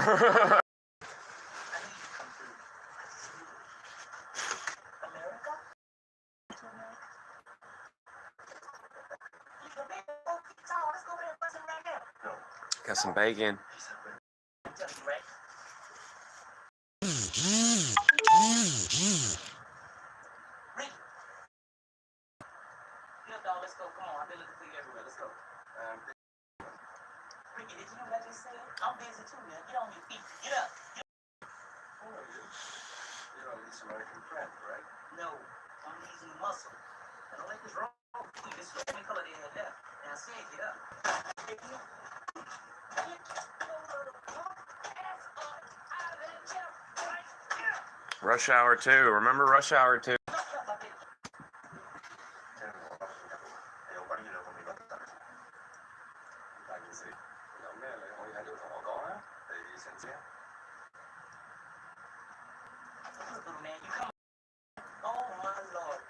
Got some bacon. Let's go. Come on, I've been looking for you everywhere. Let's go. Ricky, did you know what I just said? I'm busy too, man. Get on your feet. Get up. Who are you? You're an East American friend, right? No, I'm using muscle. I don't like this wrong. This is the color they had left. And I said, get up. Rush Hour 2. Remember Rush Hour 2? Little man, you come. Oh my Lord.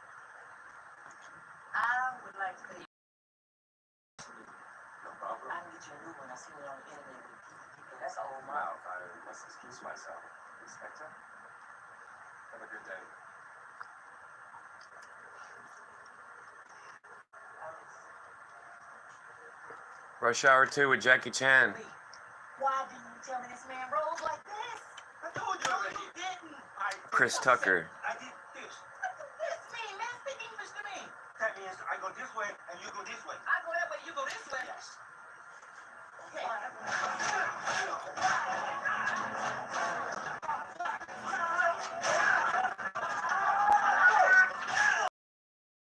I would like to pay you. No problem. I can get you a new one. I seen it on the internet. That's all my. Wow, I must excuse myself. Inspector, have a good day. Rush Hour 2 with Jackie Chan. Why didn't you tell me this man rolls like this? I told you already. You didn't. Chris Tucker. I did this. What does this mean, man? Speak English to me. That means I go this way and you go this way. I go that way, you go this way. Yes. Okay.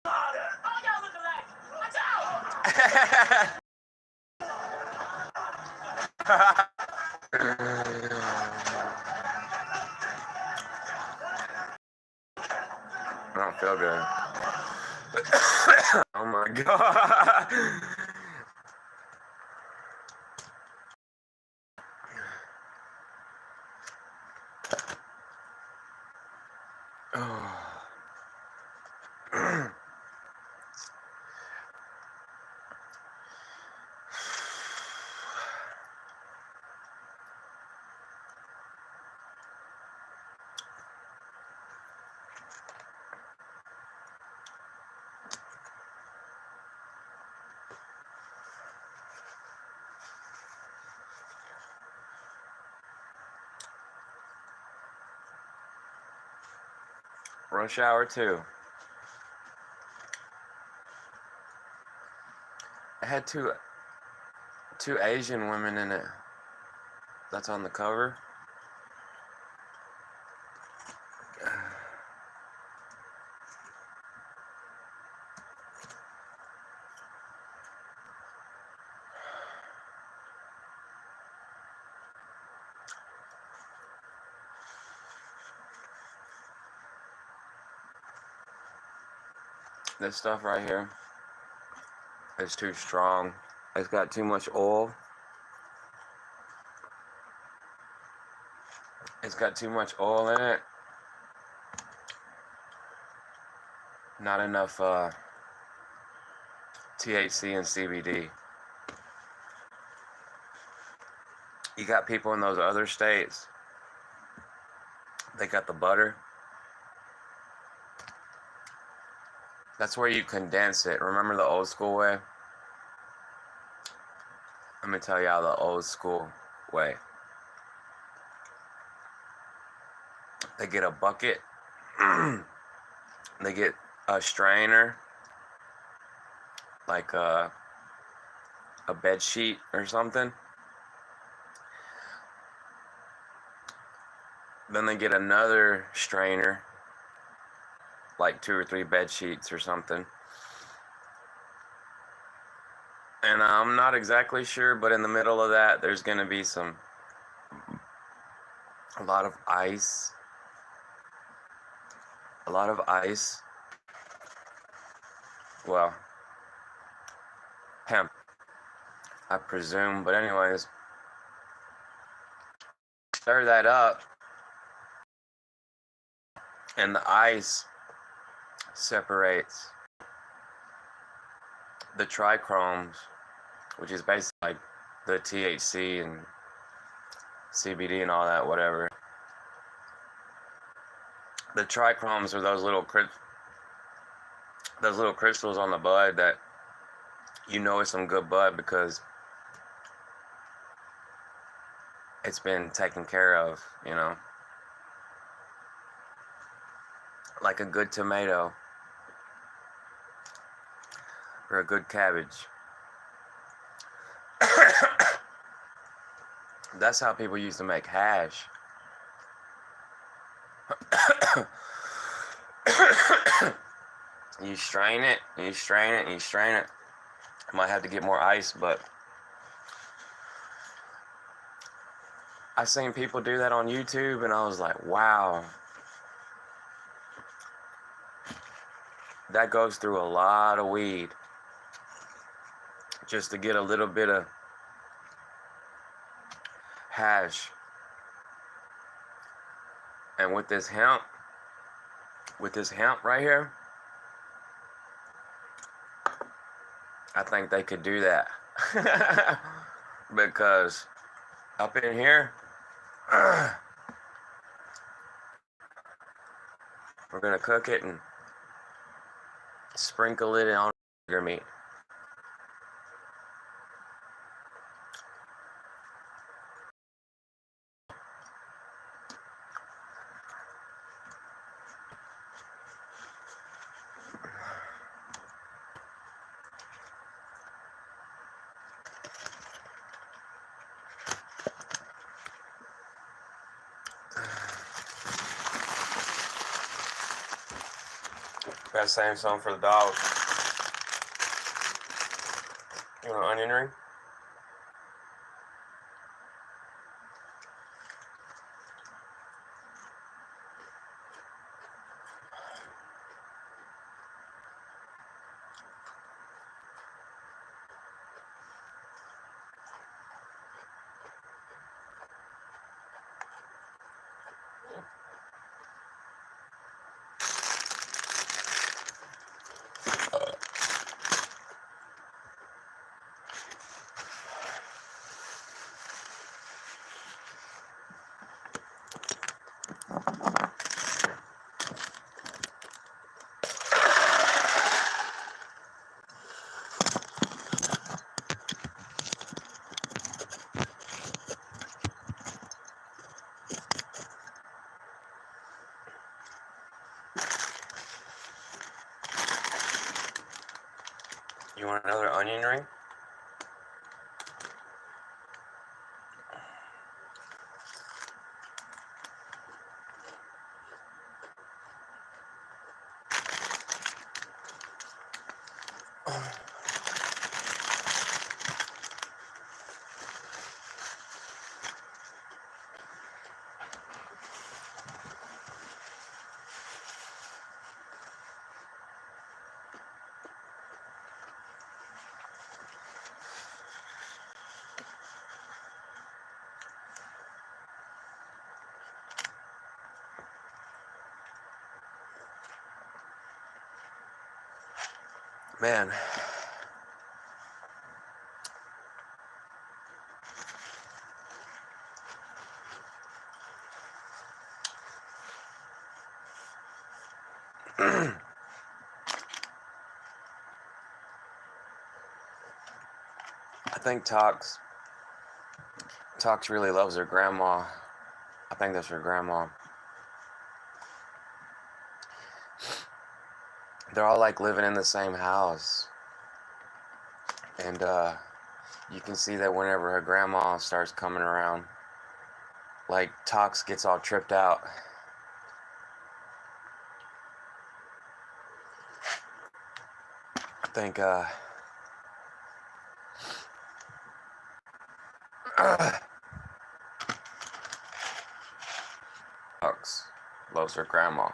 Oh, y'all look alike. Watch out! I don't feel good. Oh my god. Oh. Rush Hour 2. It had two Asian women in it. That's on the cover. This stuff right here is too strong. It's got too much oil. It's got too much oil in it. Not enough THC and CBD. You got people in those other states, they got the butter. That's where you condense it. Remember the old school way? Let me tell y'all the old school way. They get a bucket. They get a strainer, like a bed sheet or something. Then they get another strainer, like 2 or 3 bed sheets or something. And I'm not exactly sure, but in the middle of that, there's going to be a lot of ice. A lot of ice. Well, hemp, I presume. But anyways, stir that up, and the ice separates the trichromes, which is basically like the THC and CBD and all that, whatever. The trichomes are those little crystals on the bud that you know it's some good bud because it's been taken care of, you know. Like a good tomato or a good cabbage. That's how people used to make hash. You strain it, and you strain it, and you strain it. Might have to get more ice, but I seen people do that on YouTube, and I was like, wow. That goes through a lot of weed just to get a little bit of hash. And with this hemp right here, I think they could do that. Because up in here, we're gonna cook it and sprinkle it on your meat. Got the same song for the dog. You want an onion ring? You want another onion ring? Man. I think Tox really loves her grandma. I think that's her grandma. They're all like living in the same house. And you can see that whenever her grandma starts coming around, like Tox gets all tripped out. I think Tox loves her grandma.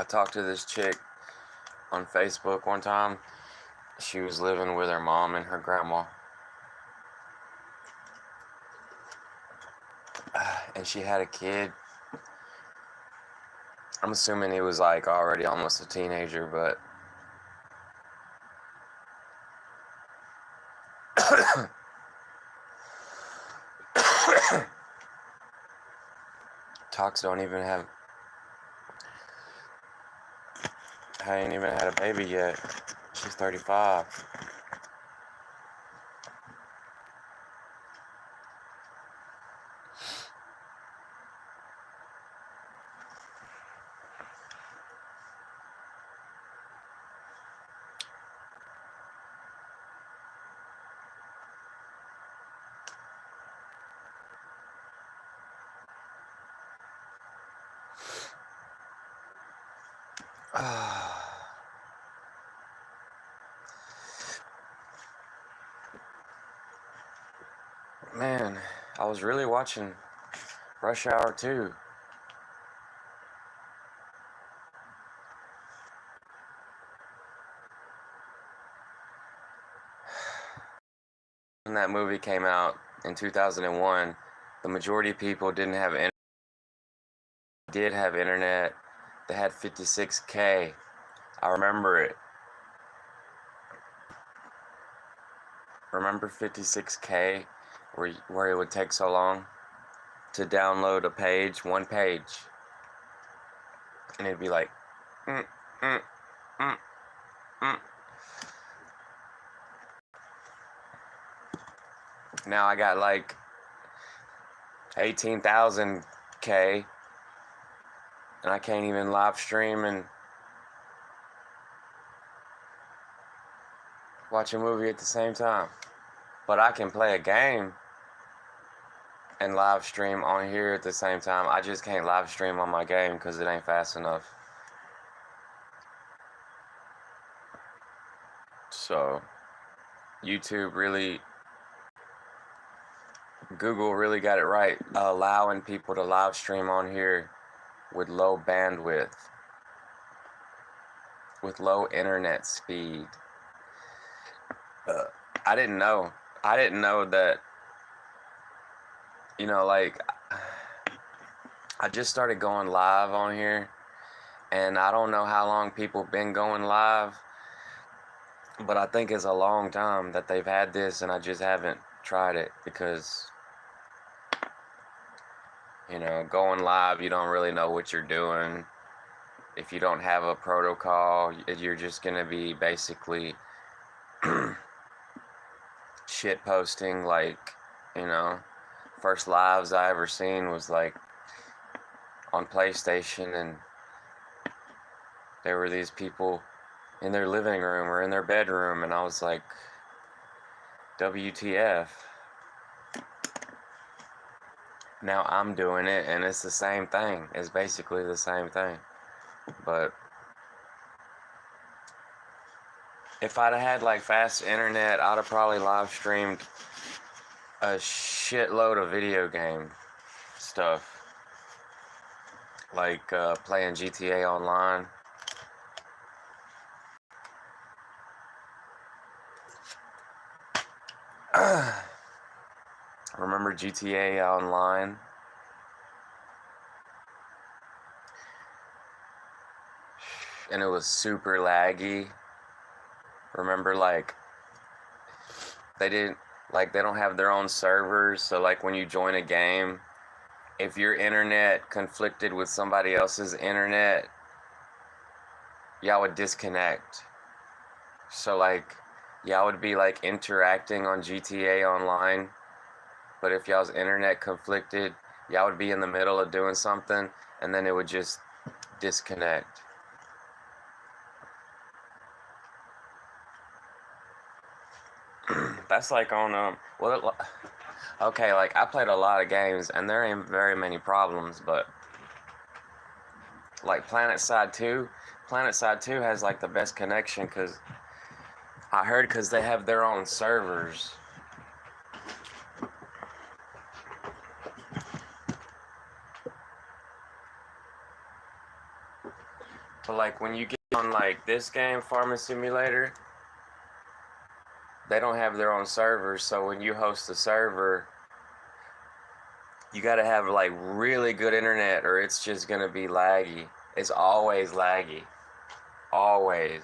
I talked to this chick on Facebook one time. She was living with her mom and her grandma. And she had a kid. I'm assuming he was like already almost a teenager, but Tox don't even have, I ain't even had a baby yet. She's 35. Man, I was really watching Rush Hour 2. When that movie came out in 2001, the majority of people didn't have internet. Did have internet. They had 56K. I remember it. Remember 56K, where it would take so long to download a page, one page, and it'd be like, mm, mm, mm, mm. Now I got like 18,000K, and I can't even live stream and watch a movie at the same time. But I can play a game and live stream on here at the same time. I just can't live stream on my game because it ain't fast enough. So YouTube really, Google really got it right, allowing people to live stream on here with low bandwidth, with low internet speed. I didn't know that, like, I just started going live on here, and I don't know how long people been going live, but I think it's a long time that they've had this, and I just haven't tried it because, going live, you don't really know what you're doing. If you don't have a protocol, you're just gonna be basically shit posting. Like, first lives I ever seen was like on PlayStation, and there were these people in their living room or in their bedroom, and I was like, WTF. Now I'm doing it, and it's the same thing. It's basically the same thing. But if I'd have had like fast internet, I'd have probably live streamed a shitload of video game stuff, like playing GTA Online. Remember GTA Online? And it was super laggy. Remember, like, they don't have their own servers, so like when you join a game, if your internet conflicted with somebody else's internet, y'all would disconnect. So like, y'all would be like interacting on GTA Online, but if y'all's internet conflicted, y'all would be in the middle of doing something, and then it would just disconnect. That's like on okay, like I played a lot of games and there ain't very many problems, but like PlanetSide 2 has like the best connection, because I heard because they have their own servers. But like when you get on like this game, Farming Simulator, they don't have their own servers. So when you host a server, you gotta have like really good internet or it's just gonna be laggy. It's always laggy. Always.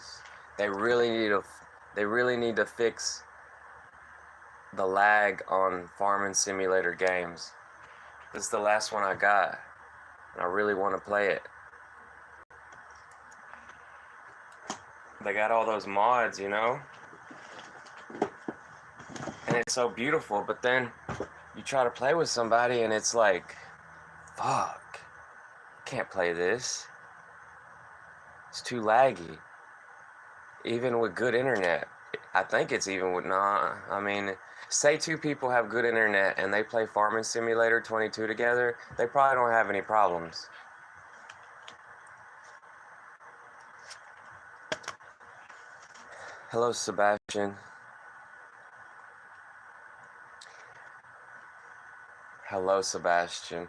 They really need to fix the lag on Farming Simulator games. This is the last one I got, and I really want to play it. They got all those mods, you know? And it's so beautiful, but then you try to play with somebody and it's like, fuck, can't play this. It's too laggy. Even with good internet. I think it's even with, I mean, say two people have good internet and they play Farming Simulator 22 together, they probably don't have any problems. Hello, Sebastian. Hello, Sebastian.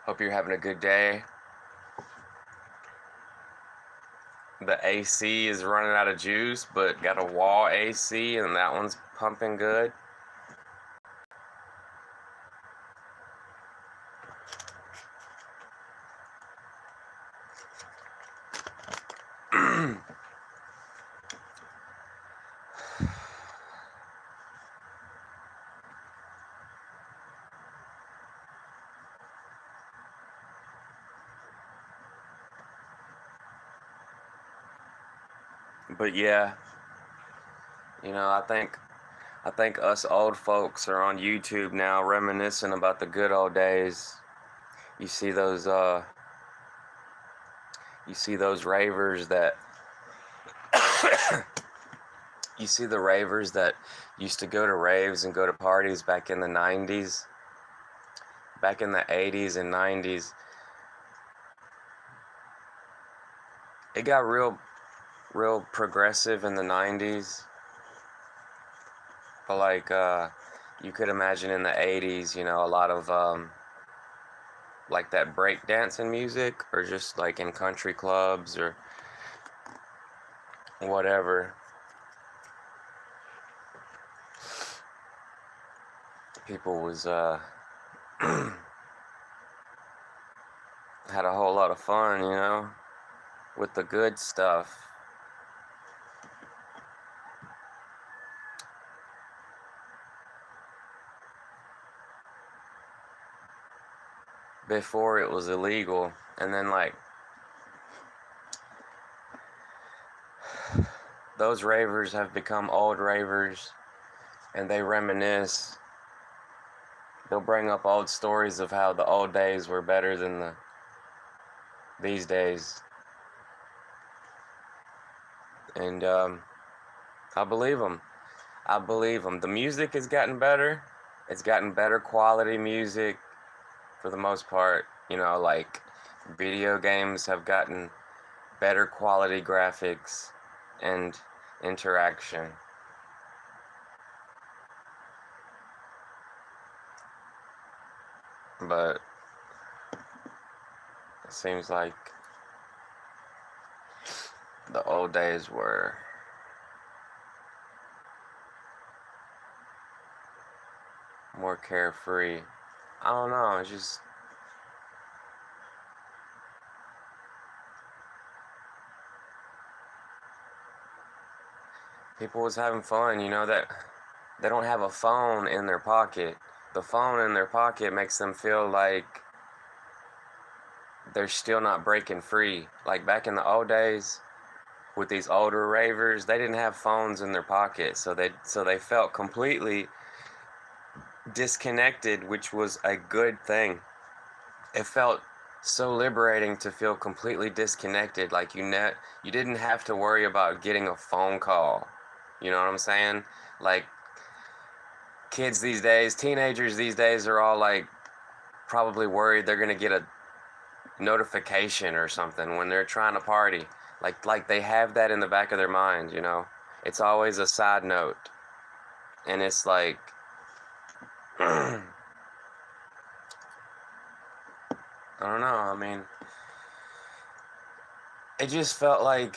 Hope you're having a good day. The AC is running out of juice, but got a wall AC and that one's pumping good. But yeah, you know, I think us old folks are on YouTube now reminiscing about the good old days. You see those ravers that you see the ravers that used to go to raves and go to parties back in the 90s, back in the 80s and 90s. It got real progressive in the 90s. But like you could imagine in the 80s, you know, a lot of like that break dancing music, or just like in country clubs or whatever. People was had a whole lot of fun, you know, with the good stuff. Before it was illegal, and then like those ravers have become old ravers, and they reminisce. They'll bring up old stories of how the old days were better than these days. And I believe them. I believe them. The music has gotten better. It's gotten better quality music for the most part. You know, like video games have gotten better quality graphics and interaction. But it seems like the old days were more carefree. I don't know, it's just people was having fun, you know, that they don't have a phone in their pocket. The phone in their pocket makes them feel like they're still not breaking free. Like back in the old days with these older ravers, they didn't have phones in their pocket, so they felt completely disconnected, which was a good thing. It felt so liberating to feel completely disconnected, like you didn't have to worry about getting a phone call. You know what I'm saying? Like kids these days, teenagers these days are all like probably worried they're gonna get a notification or something when they're trying to party. Like they have that in the back of their mind, you know. It's always a side note. And it's like I don't know, I mean, it just felt like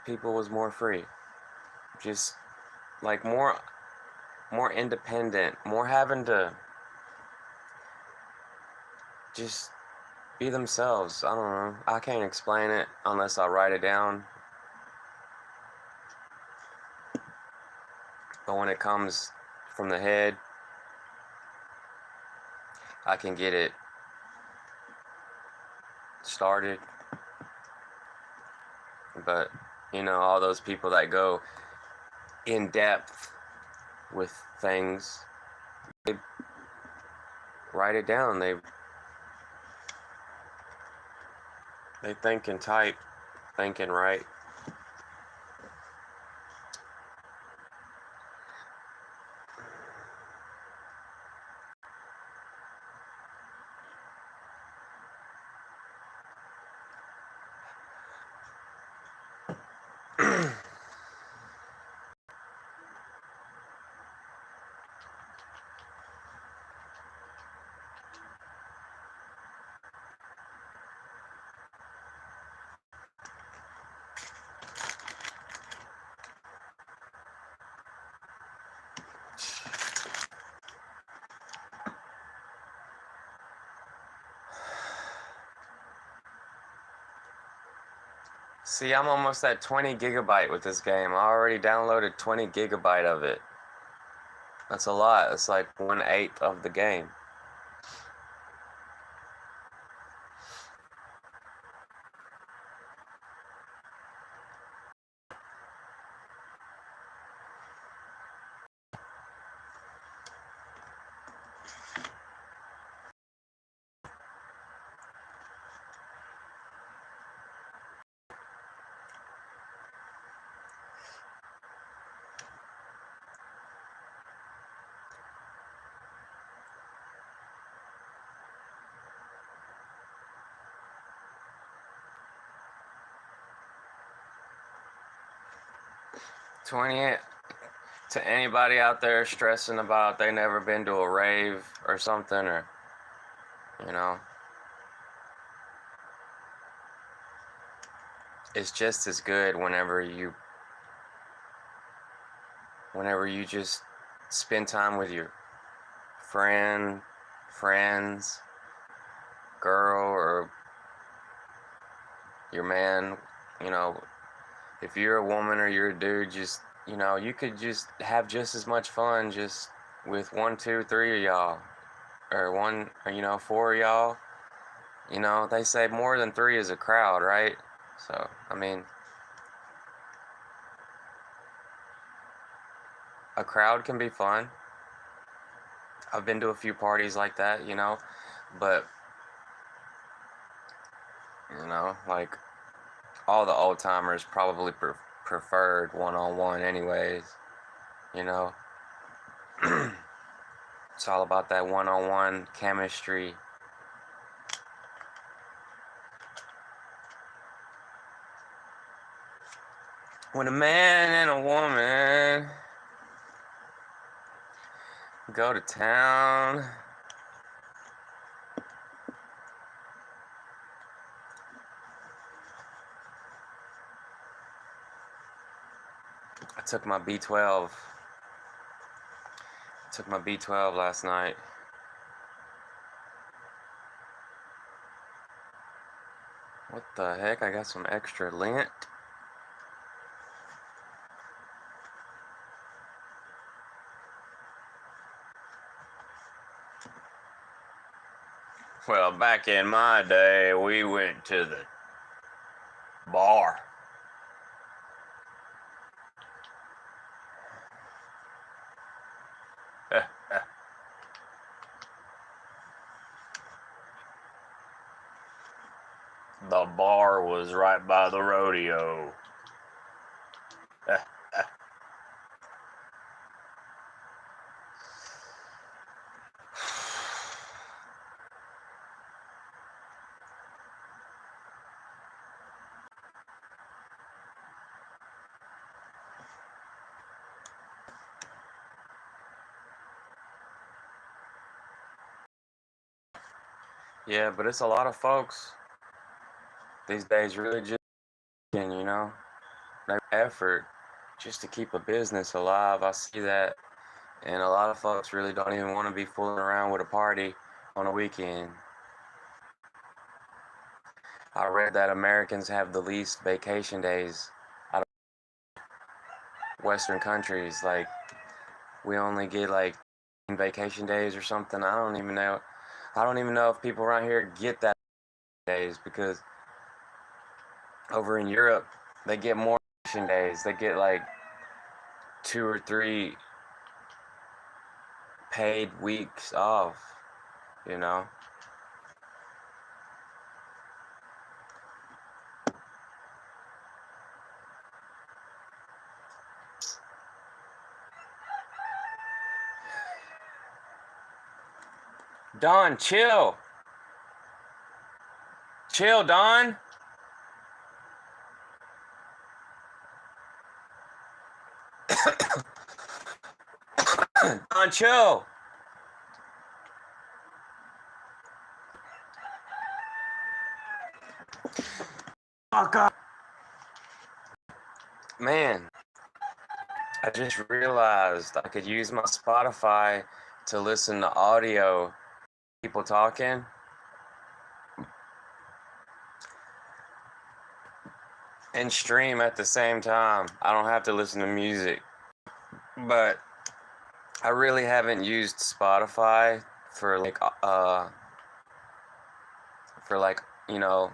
people was more free, just like more independent, more having to just be themselves. I don't know. I can't explain it unless I write it down. But when it comes from the head, I can get it started. But, all those people that go in depth with things, they write it down. They think and type, think and write. See, I'm almost at 20 gigabyte with this game. I already downloaded 20 gigabyte of it. That's a lot. It's like 1/8 of the game. $28 to anybody out there stressing about they never been to a rave or something, or you know it's just as good whenever you just spend time with your friends, girl, or your man. If you're a woman or you're a dude, just you could just have just as much fun just with 1, 2, 3 of y'all, or one, or 4 of y'all. They say more than 3 is a crowd, right? So I mean, a crowd can be fun. I've been to a few parties like that, but like all the old timers probably preferred one-on-one anyways. you know it's all about that one-on-one chemistry. When a man and a woman go to town, I took my B12 last night. What the heck? I got some extra lint. Well, back in my day, we went to the bar. The bar was right by the rodeo. Yeah, but it's a lot of folks these days really just, like effort just to keep a business alive. I see that, and a lot of folks really don't even want to be fooling around with a party on a weekend. I read that Americans have the least vacation days out of Western countries. Like, we only get like vacation days or something. I don't even know. I don't even know if people around here get that days, because over in Europe they get more vacation days. They get like 2 or 3 paid weeks off, you know. Don, chill. Chill, Don. Don, chill. Fuck up. Man, I just realized I could use my Spotify to listen to audio, people talking. And stream at the same time. I don't have to listen to music. But I really haven't used Spotify for like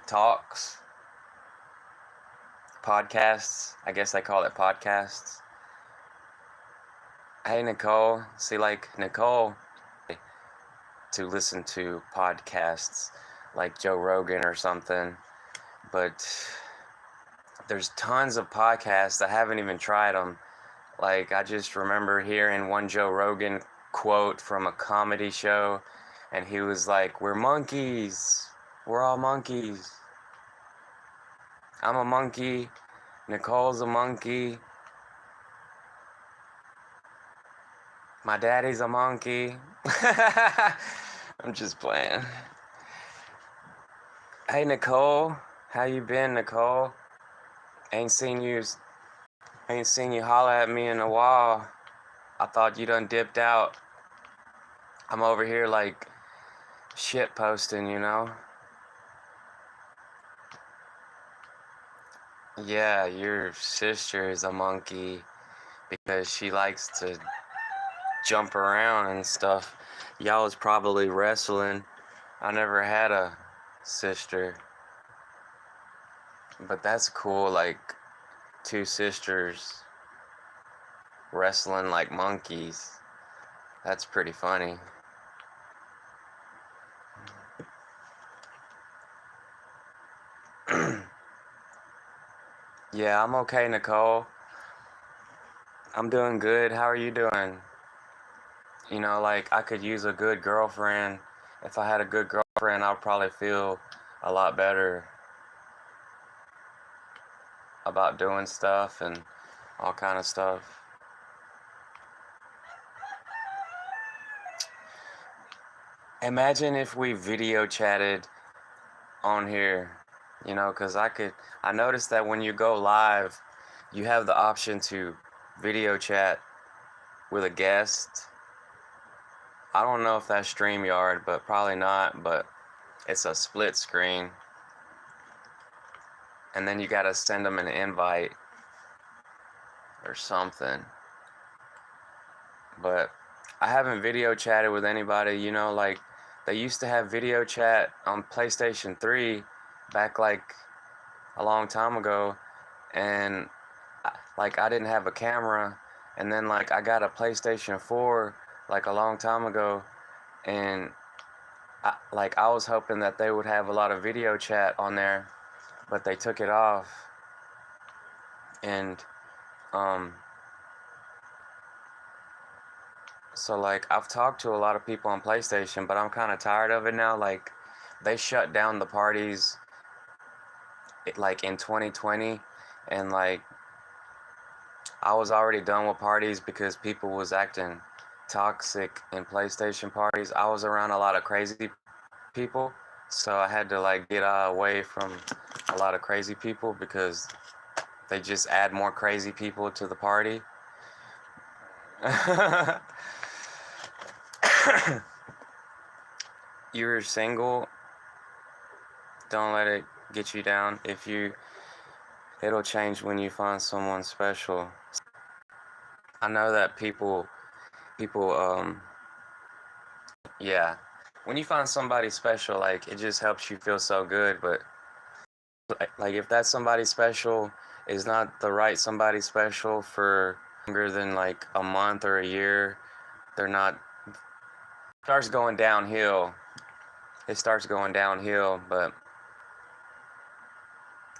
talks, podcasts. I guess I call it podcasts. Hey Nicole, see, like Nicole to listen to podcasts like Joe Rogan or something, but there's tons of podcasts. I haven't even tried them. Like, I just remember hearing one Joe Rogan quote from a comedy show, and he was like, "We're monkeys. We're all monkeys. I'm a monkey. Nicole's a monkey. My daddy's a monkey." I'm just playing. Hey Nicole, how you been, Nicole? Ain't seen you holler at me in a while. I thought you done dipped out. I'm over here like shit posting, Yeah, your sister is a monkey because she likes to jump around and stuff. Y'all was probably wrestling. I never had a sister, but that's cool. Like, 2 sisters wrestling like monkeys. That's pretty funny. Yeah, I'm okay, Nicole. I'm doing good. How are you doing? Like, I could use a good girlfriend. If I had a good girlfriend, I'd probably feel a lot better about doing stuff and all kind of stuff. Imagine if we video chatted on here, because I noticed that when you go live, you have the option to video chat with a guest. I don't know if that's StreamYard, but probably not, but it's a split screen. And then you gotta send them an invite or something. But I haven't video chatted with anybody, like they used to have video chat on PlayStation 3 back like a long time ago, and like I didn't have a camera, and then like I got a PlayStation 4 like a long time ago, and I was hoping that they would have a lot of video chat on there, but they took it off. And so like I've talked to a lot of people on PlayStation, but I'm kind of tired of it now. Like, they shut down the parties like in 2020, and like I was already done with parties because people was acting toxic in PlayStation parties. I was around a lot of crazy people, so I had to like get away from a lot of crazy people because they just add more crazy people to the party. You're single, don't let it get you down. It'll change when you find someone special. I know that people, yeah, when you find somebody special, like, it just helps you feel so good. But like if that somebody special is not the right somebody special for longer than like a month or a year, they're not, starts going downhill. It starts going downhill, but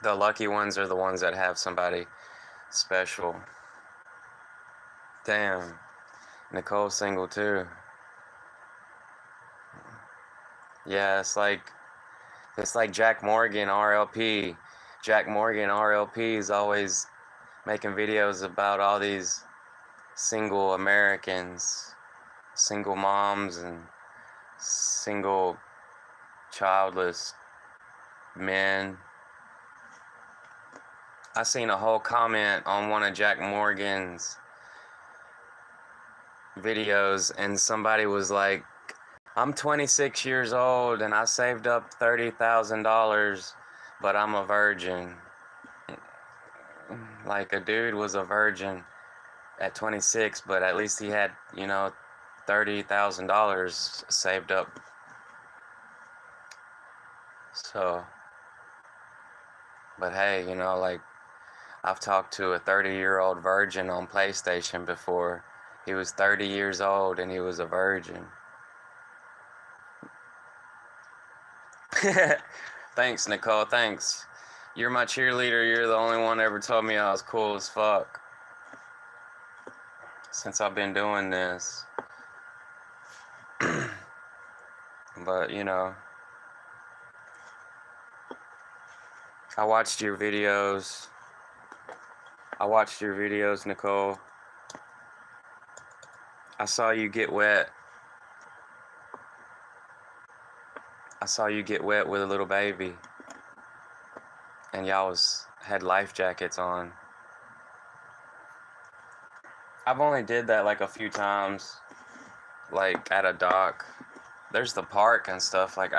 the lucky ones are the ones that have somebody special. Damn, Nicole's single too. Yeah, it's like Jack Morgan, RLP. Jack Morgan, RLP, is always making videos about all these single Americans, single moms, and single childless men. I seen a whole comment on one of Jack Morgan's videos, and somebody was like, I'm 26 years old and I saved up $30,000, but I'm a virgin. Like, a dude was a virgin at 26, but at least he had, $30,000 saved up. So, but hey, like, I've talked to a 30-year-old virgin on PlayStation before. He was 30 years old and he was a virgin. Thanks, Nicole, thanks. You're my cheerleader. You're the only one that ever told me I was cool as fuck since I've been doing this. But, I watched your videos. Nicole. I saw you get wet. With a little baby. And y'all had life jackets on. I've only did that like a few times, like at a dock. There's the park and stuff, like,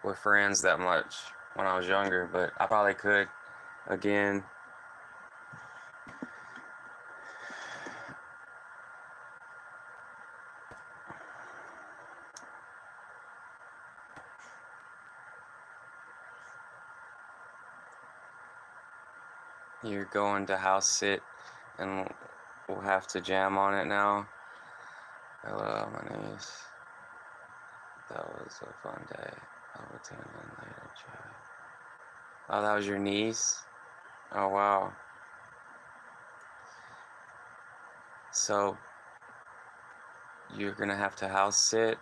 with friends that much when I was younger, but I probably could again. You're going to house sit, and we'll have to jam on it now. Hello, my niece. That was a fun day. I'll attend later, Chad. Oh, that was your niece? Oh, wow. So, you're gonna have to house sit?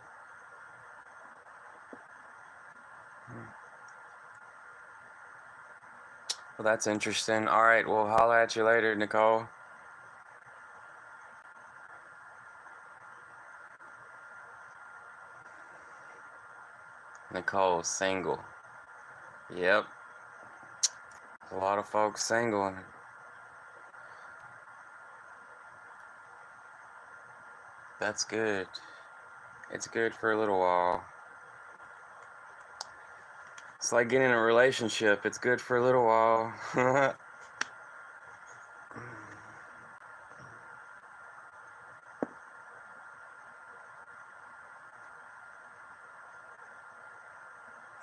Well, that's interesting. Alright, we'll holler at you later, Nicole. Nicole, single. Yep. A lot of folks single. That's good. It's good for a little while. It's like getting in a relationship. It's good for a little while.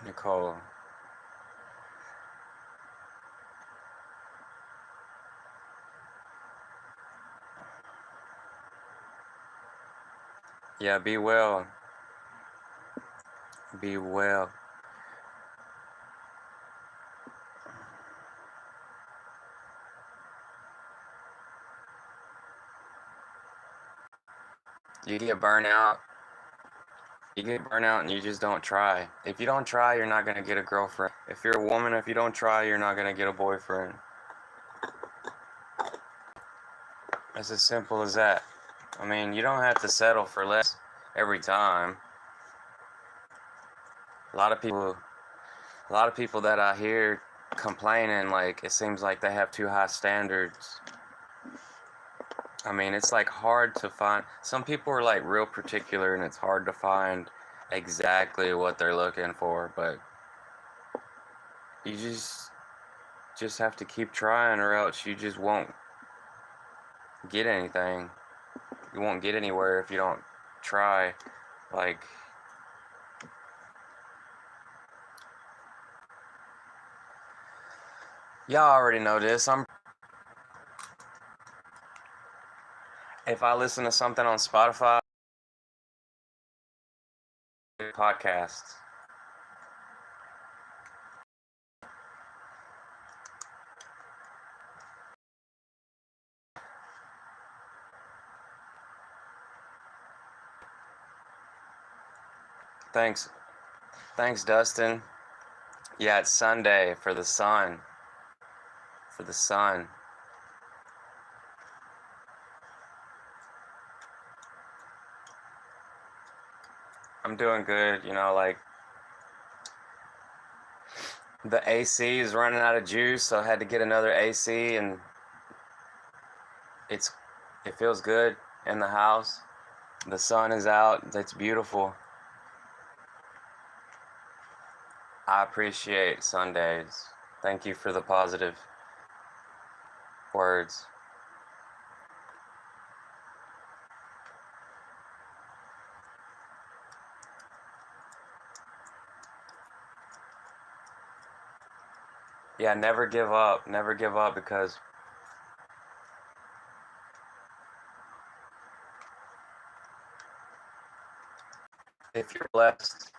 Nicole. Yeah, be well. Be well. You get burnout. And you just don't try. If you don't try, you're not going to get a girlfriend. If you're a woman, if you don't try, you're not going to get a boyfriend. It's as simple as that. I mean, you don't have to settle for less every time. A lot of people that I hear complaining like it seems like they have too high standards. I mean, it's like hard to find. Some people are like real particular, and it's hard to find exactly what they're looking for. But you just have to keep trying, or else you just won't get anything. You won't get anywhere if you don't try. Like, y'all already know this. If I listen to something on Spotify, podcast. Thanks, Dustin. Yeah, it's Sunday for the sun. For the sun. I'm doing good, like the AC is running out of juice, so I had to get another AC, and it feels good in the house. The sun is out. It's beautiful. I appreciate Sundays. Thank you for the positive words. Yeah, never give up. Never give up, because if you're blessed,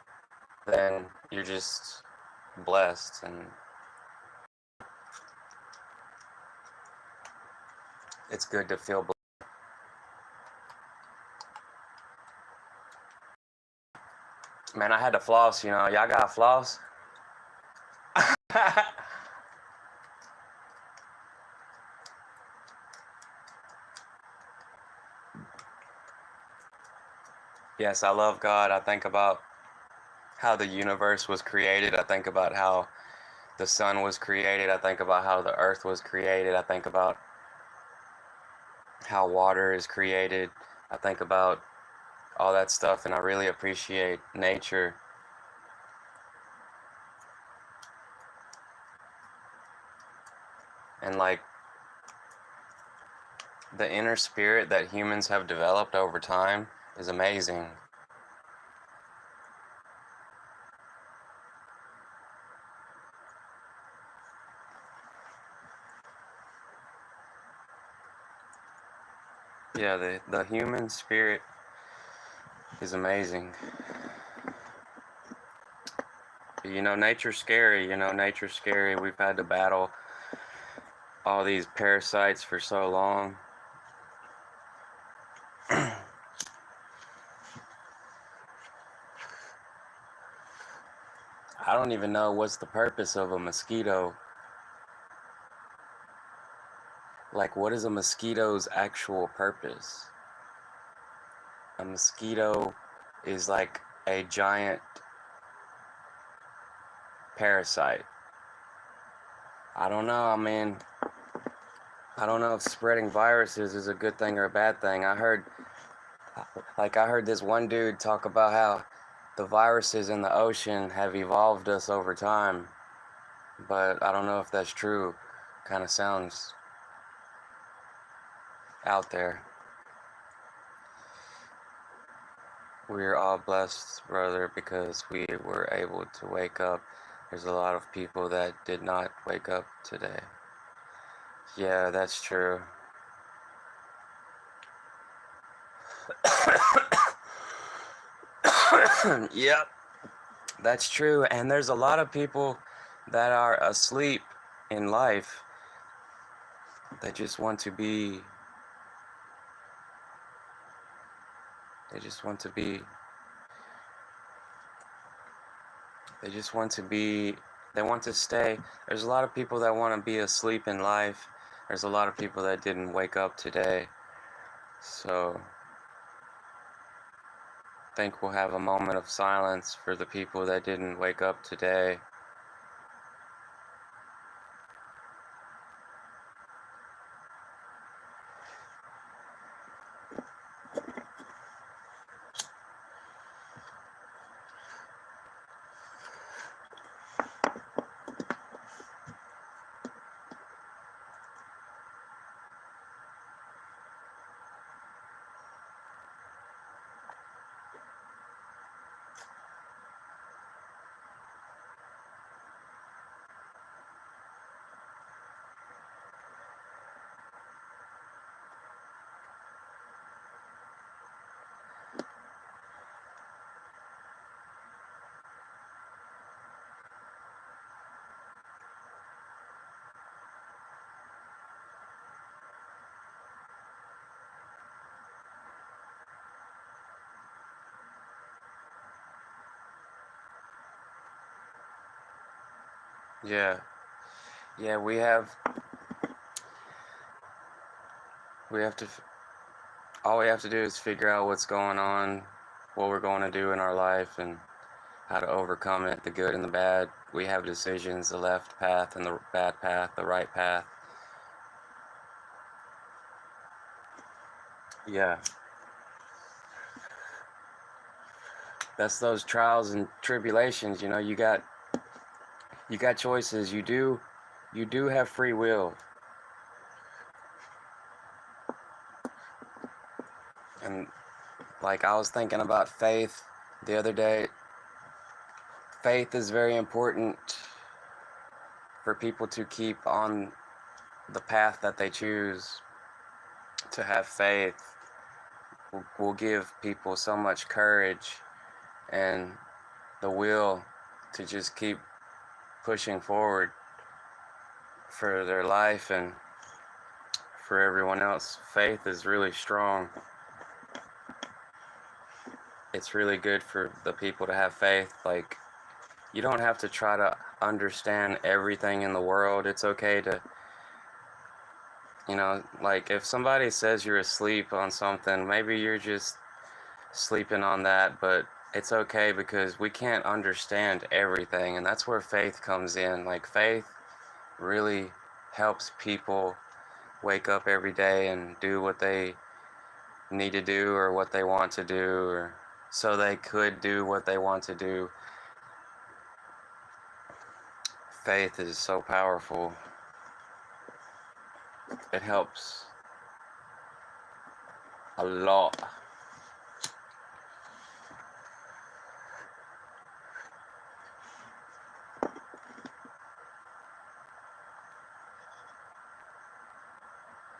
then you're just blessed, and it's good to feel blessed. Man, I had to floss, y'all got floss? Yes, I love God. I think about how the universe was created. I think about how the sun was created. I think about how the earth was created. I think about how water is created. I think about all that stuff, and I really appreciate nature. And like the inner spirit that humans have developed over time is amazing. Yeah, the human spirit is amazing. Nature's scary. Nature's scary. We've had to battle all these parasites for so long. I don't even know what's the purpose of a mosquito. Like, what is a mosquito's actual purpose? A mosquito is like a giant parasite. I don't know. I mean, I don't know if spreading viruses is a good thing or a bad thing. I heard this one dude talk about how the viruses in the ocean have evolved us over time, but I don't know if that's true. Kind of sounds out there. We're all blessed, brother, because we were able to wake up. There's a lot of people that did not wake up today. Yeah, that's true. Yep, that's true. And there's a lot of people that are asleep in life that just want to be. They just want to be. They just want to be. They want to stay. There's a lot of people that want to be asleep in life. There's a lot of people that didn't wake up today. So I think we'll have a moment of silence for the people that didn't wake up today. Yeah. Yeah, we have to all we have to do is figure out what's going on, what we're going to do in our life, and how to overcome it, the good and the bad. We have decisions, the left path and the bad path, the right path. Yeah. That's those trials and tribulations, you got choices. You do have free will. And like I was thinking about faith the other day. Faith is very important for people to keep on the path that they choose. To have faith will give people so much courage and the will to just keep pushing forward for their life and for everyone else. Faith is really strong. It's really good for the people to have faith. Like, you don't have to try to understand everything in the world. It's okay to, like if somebody says you're asleep on something, maybe you're just sleeping on that, but it's okay because we can't understand everything. And that's where faith comes in. Like, faith really helps people wake up every day and do what they need to do or what they want to do, or so they could do what they want to do. Faith is so powerful. It helps a lot.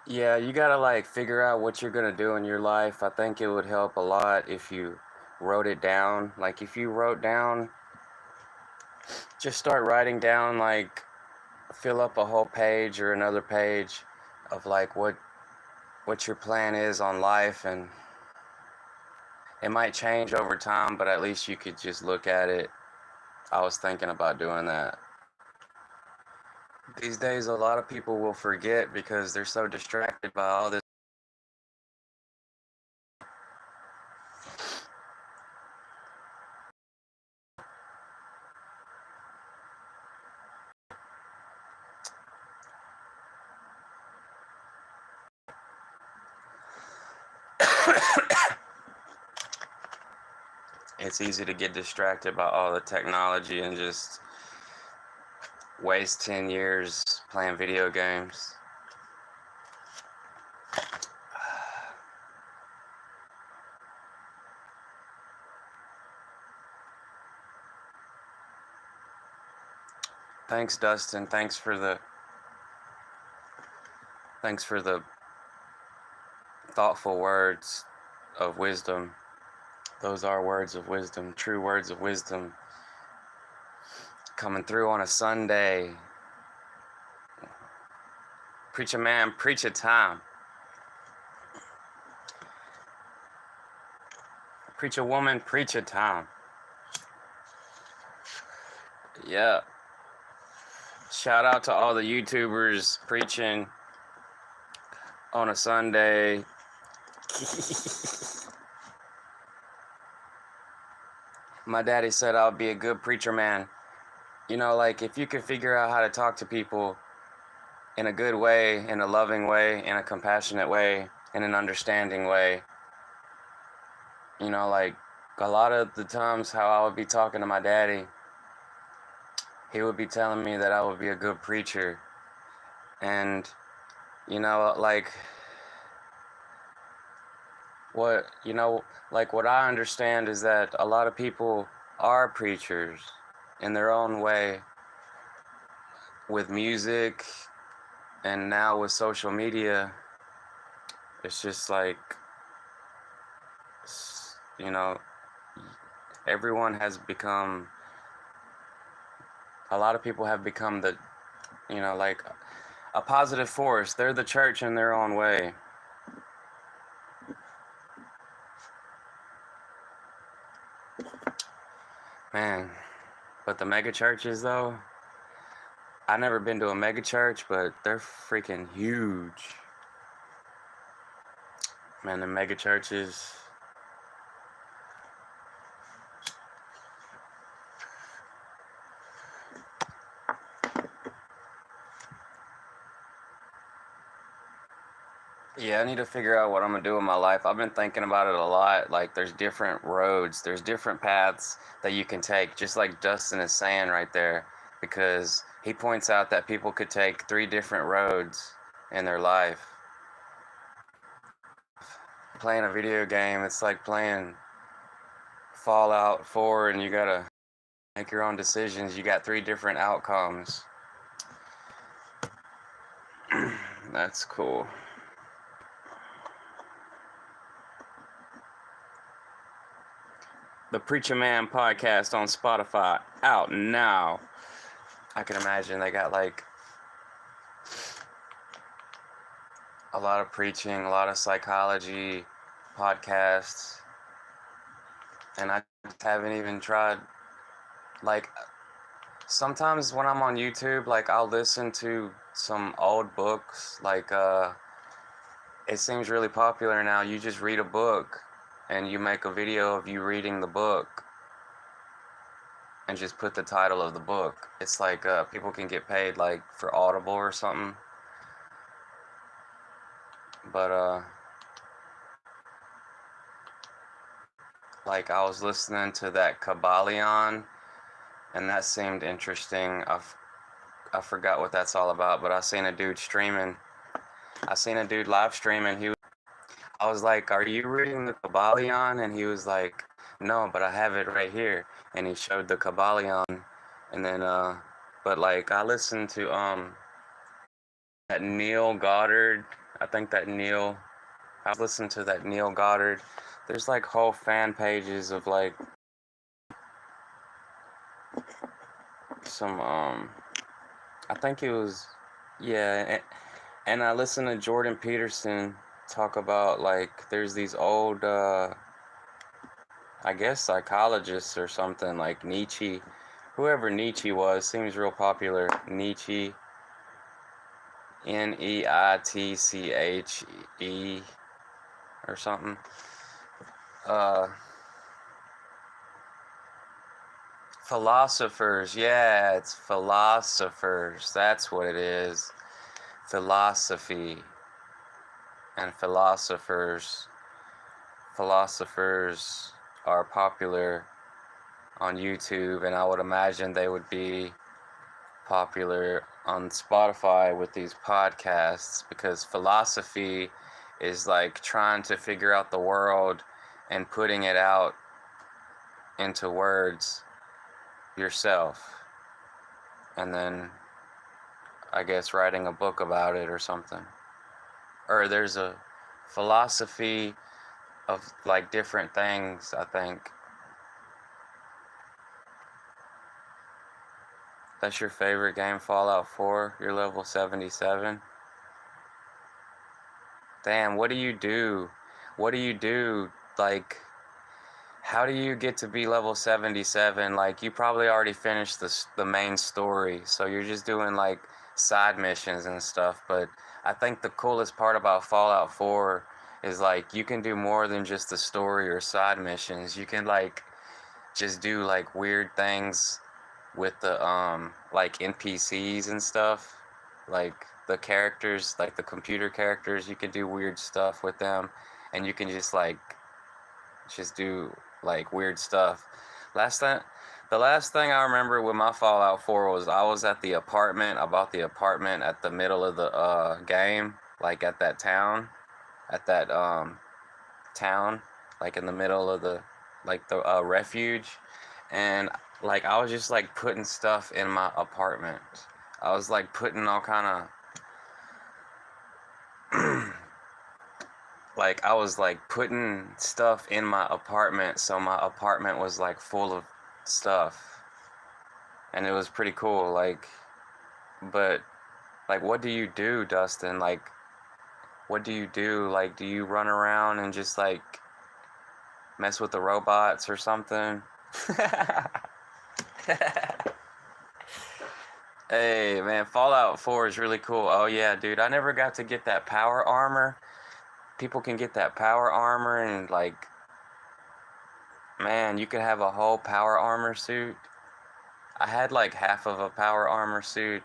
Yeah, you gotta like figure out what you're gonna do in your life. I think it would help a lot if you wrote it down. Like, if you wrote down, just start writing down, like, fill up a whole page or another page of like what your plan is on life. And it might change over time, but at least you could just look at it. I was thinking about doing that. These days, a lot of people will forget because they're so distracted by all this. It's easy to get distracted by all the technology and just waste 10 years playing video games. Thanks, Dustin. Thanks for the thoughtful words of wisdom. Those are words of wisdom, true words of wisdom, coming through on a Sunday. Preach a man, preach a time. Preach a woman, preach a time. Yeah. Shout out to all the YouTubers preaching on a Sunday. My daddy said I would be a good preacher man. Like, if you could figure out how to talk to people in a good way, in a loving way, in a compassionate way, in an understanding way, like a lot of the times how I would be talking to my daddy, he would be telling me that I would be a good preacher. And, like, what I understand is that a lot of people are preachers in their own way, with music, and now with social media. It's just like, you know, everyone has become, a lot of people have become like a positive force. They're the church in their own way. Man, but the mega churches, though, I've never been to a mega church, but they're freaking huge. Man, the mega churches. Yeah, I need to figure out what I'm gonna do with my life. I've been thinking about it a lot. Like, there's different roads, there's different paths that you can take, just like Dustin is saying right there, because he points out that people could take 3 different roads in their life. Playing a video game, it's like playing Fallout 4 and you gotta make your own decisions. You got 3 different outcomes. That's cool. The Preacher Man podcast on Spotify, out now. I can imagine they got like a lot of preaching, a lot of psychology podcasts, and I haven't even tried. Like, sometimes when I'm on YouTube, like, I'll listen to some old books. Like, it seems really popular now. You just read a book and you make a video of you reading the book and just put the title of the book. It's like people can get paid like for Audible or something. But like, I was listening to that Kabbalion and that seemed interesting. I forgot what that's all about, but I seen a dude streaming. I seen a dude live streaming. I was like, "Are you reading the Kabbalion?" And he was like, "No, but I have it right here." And he showed the Kabbalion, and then but like, I listened to that Neil Goddard. I think that Neil. I listened to that Neil Goddard. There's like whole fan pages of like some I think it was, yeah, and I listened to Jordan Peterson talk about like there's these old I guess psychologists or something, like Nietzsche, whoever Nietzsche was, seems real popular. Nietzsche, Neitche or something. Uh, Philosophers, yeah, it's philosophers. That's what it is. Philosophy and philosophers. Philosophers are popular on YouTube, and I would imagine they would be popular on Spotify with these podcasts, because philosophy is like trying to figure out the world and putting it out into words yourself, and then I guess writing a book about it or something. Or there's a philosophy of like different things, I think. That's your favorite game, Fallout 4? You're level 77? Damn, what do you do? What do you do? Like, how do you get to be level 77? Like, you probably already finished the main story, so you're just doing like side missions and stuff. But I think the coolest part about Fallout 4 is like you can do more than just the story or side missions. You can like just do like weird things with the like NPCs and stuff, like the characters, like the computer characters. You can do weird stuff with them, and you can just do like weird stuff. Last time, the last thing I remember with my Fallout 4 was I was at the apartment. I bought the apartment at the middle of the game, like at that town, at that town, like in the middle of the refuge, and like I was just like putting stuff in my apartment. I was like putting all kind of like I was like putting stuff in my apartment, so my apartment was like full of stuff, and it was pretty cool. Like, but like, what do you do, Dustin? Like, what do you do? Like, do you run around and just like mess with the robots or something? Hey, man, Fallout 4 is really cool. Oh, yeah, dude, I never got to get that power armor. People can get that power armor, and, like, man, you could have a whole power armor suit. I had, like, half of a power armor suit,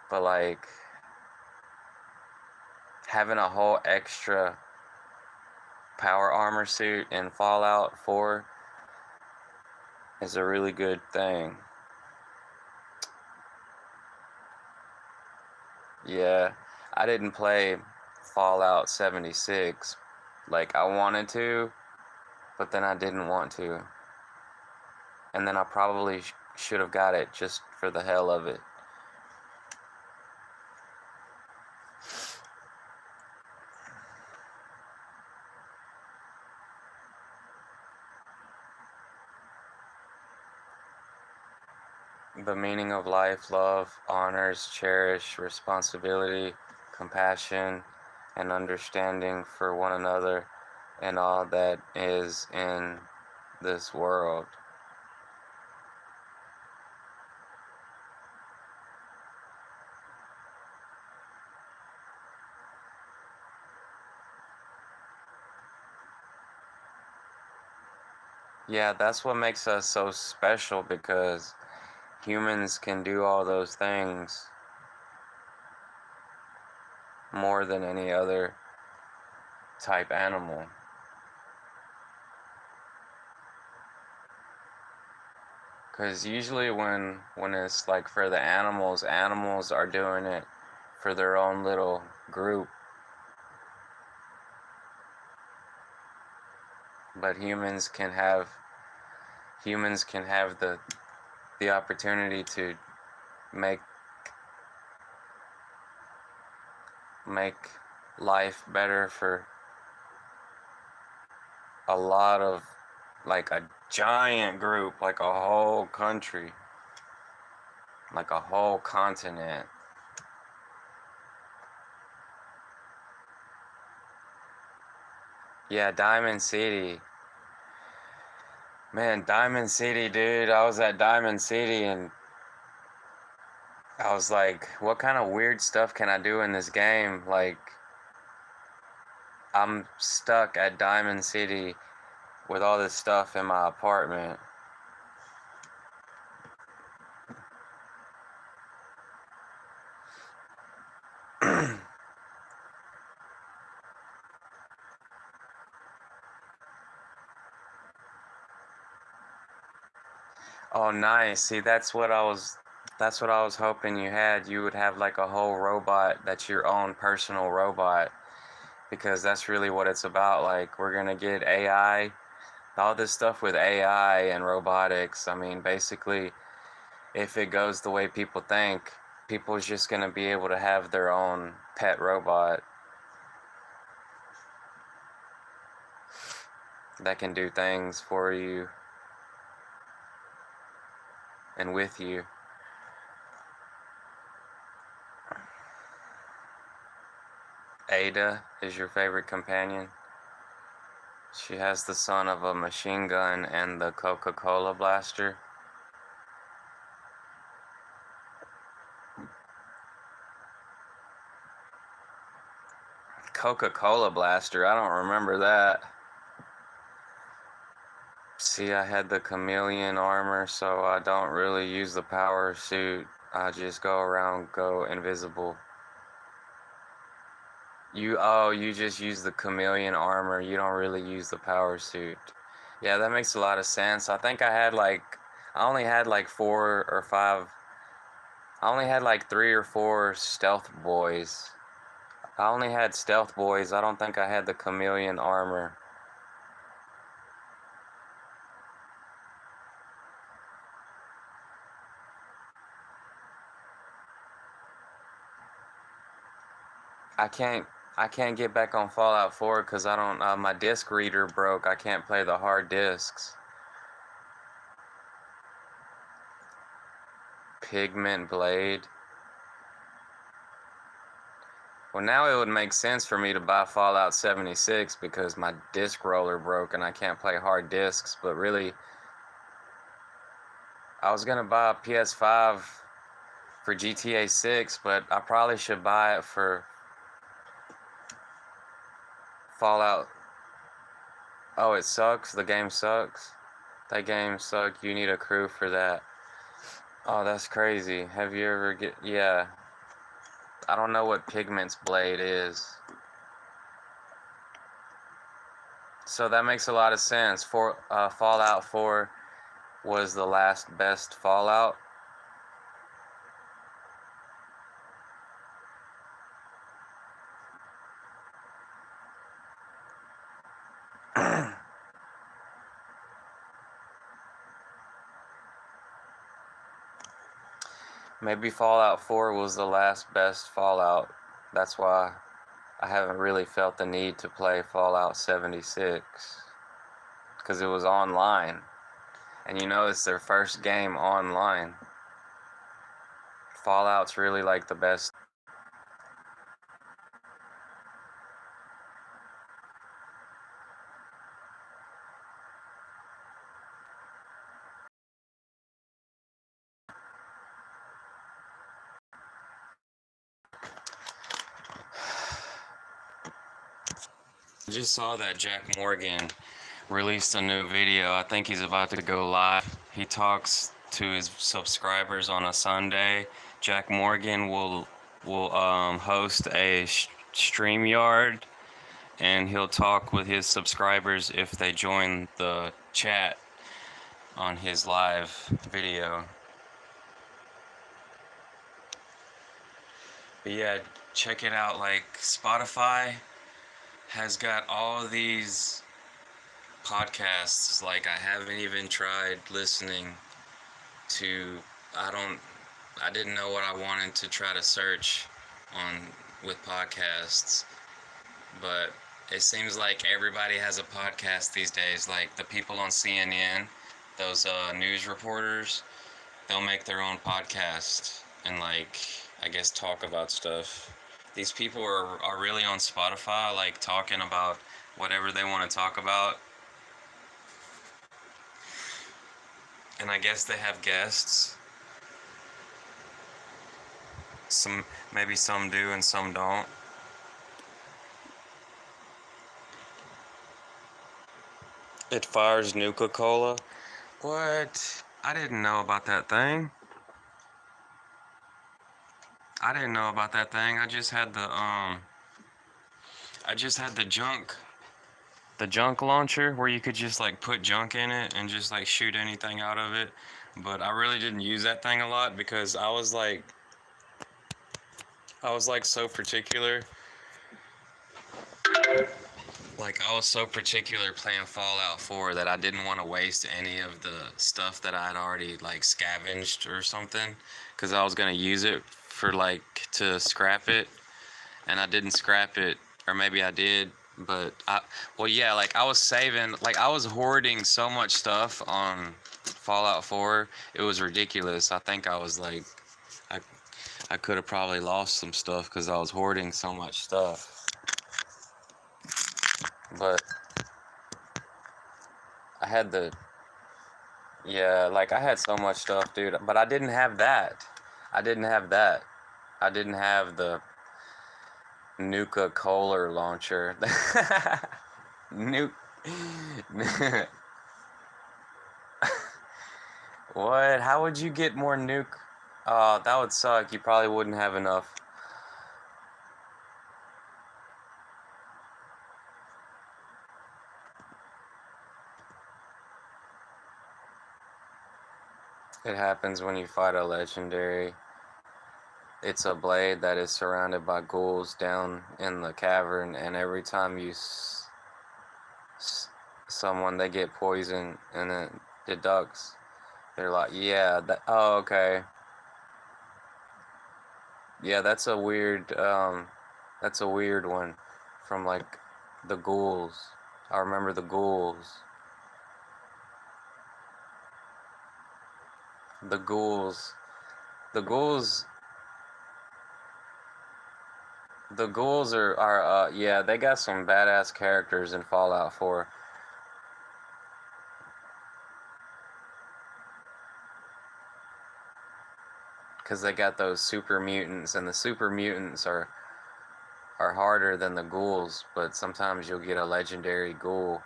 but, like, having a whole extra power armor suit in Fallout 4 is a really good thing. Yeah, I didn't play Fallout 76 like I wanted to, but then I didn't want to. And then I probably should have got it just for the hell of it. The meaning of life, love, honors, cherish, responsibility, compassion, and understanding for one another and all that is in this world. Yeah, that's what makes us so special, because humans can do all those things more than any other type animal. Because usually when it's like for the animals, animals are doing it for their own little group. But humans can have the opportunity to make make life better for a lot of, like, a giant group, like a whole country, like a whole continent. Yeah, Diamond City. Man, Diamond City, dude. I was at Diamond City and I was like, what kind of weird stuff can I do in this game? Like, I'm stuck at Diamond City with all this stuff in my apartment. Oh, nice. See, that's what I was hoping you had. You would have like a whole robot that's your own personal robot, because that's really what it's about. Like, we're gonna get AI, all this stuff with AI and robotics. I mean, basically, if it goes the way people think, people's just gonna be able to have their own pet robot that can do things for you and with you. Ada is your favorite companion. She has the son of a machine gun and the Coca-Cola blaster. Coca-Cola blaster, I don't remember that. See, I had the chameleon armor, so I don't really use the power suit. I just go invisible. You just use the chameleon armor. You don't really use the power suit. Yeah, that makes a lot of sense. I only had like 4 or 5, I only had like 3 or 4 stealth boys. I only had stealth boys. I don't think I had the chameleon armor. I can't I can't get back on Fallout 4 because I don't my disc reader broke. I can't play the hard discs. Pigment Blade. Well, now it would make sense for me to buy Fallout 76 because my disc roller broke and I can't play hard discs, but really I was gonna buy a PS5 for GTA 6, but I probably should buy it for Fallout. Oh, it sucks. The game sucks. That game sucks. You need a crew for that. Oh, that's crazy. Have you ever yeah. I don't know what Pigment's Blade is. So that makes a lot of sense. Fallout 4 was the last best Fallout. Maybe Fallout 4 was the last best Fallout. That's why I haven't really felt the need to play Fallout 76. Because it was online. And you know, it's their first game online. Fallout's really like the best. I just saw that Jack Morgan released a new video. I think he's about to go live. He talks to his subscribers on a Sunday. Jack Morgan will host a StreamYard, and he'll talk with his subscribers if they join the chat on his live video. But yeah, check it out. Like, Spotify has got all these podcasts. Like, I haven't even tried listening to, I didn't know what I wanted to try to search on with podcasts, but it seems like everybody has a podcast these days. Like the people on CNN, those news reporters, they'll make their own podcast and, like, I guess talk about stuff. These people are really on Spotify, like, talking about whatever they want to talk about. And I guess they have guests. Maybe some do and some don't. It fires Nuka-Cola. What? I didn't know about that thing. I just had the junk launcher where you could just, like, put junk in it and just, like, shoot anything out of it. But I really didn't use that thing a lot because I was like so particular. Like, I was so particular playing Fallout 4 that I didn't want to waste any of the stuff that I'd already, like, scavenged or something, because I was going to use it for, like, to scrap it, and I didn't scrap it, or maybe I did, but well, yeah, like, I was saving, like, I was hoarding so much stuff on Fallout 4, it was ridiculous. I think I was, like, I could have probably lost some stuff because I was hoarding so much stuff. But I had like, I had so much stuff, dude. But I didn't have that. I didn't have the Nuka-Cola launcher. What? How would you get more nuke? Oh, that would suck. You probably wouldn't have enough. It happens when you fight a legendary. It's a blade that is surrounded by ghouls down in the cavern, and every time you someone, they get poisoned, and then it ducks. They're like, yeah, oh, okay. Yeah, that's a weird one from, like, the ghouls. I remember the ghouls. The ghouls. The ghouls. The ghouls are yeah, they got some badass characters in Fallout 4. because they got those super mutants, and the super mutants are harder than the ghouls, but sometimes you'll get a legendary ghoul.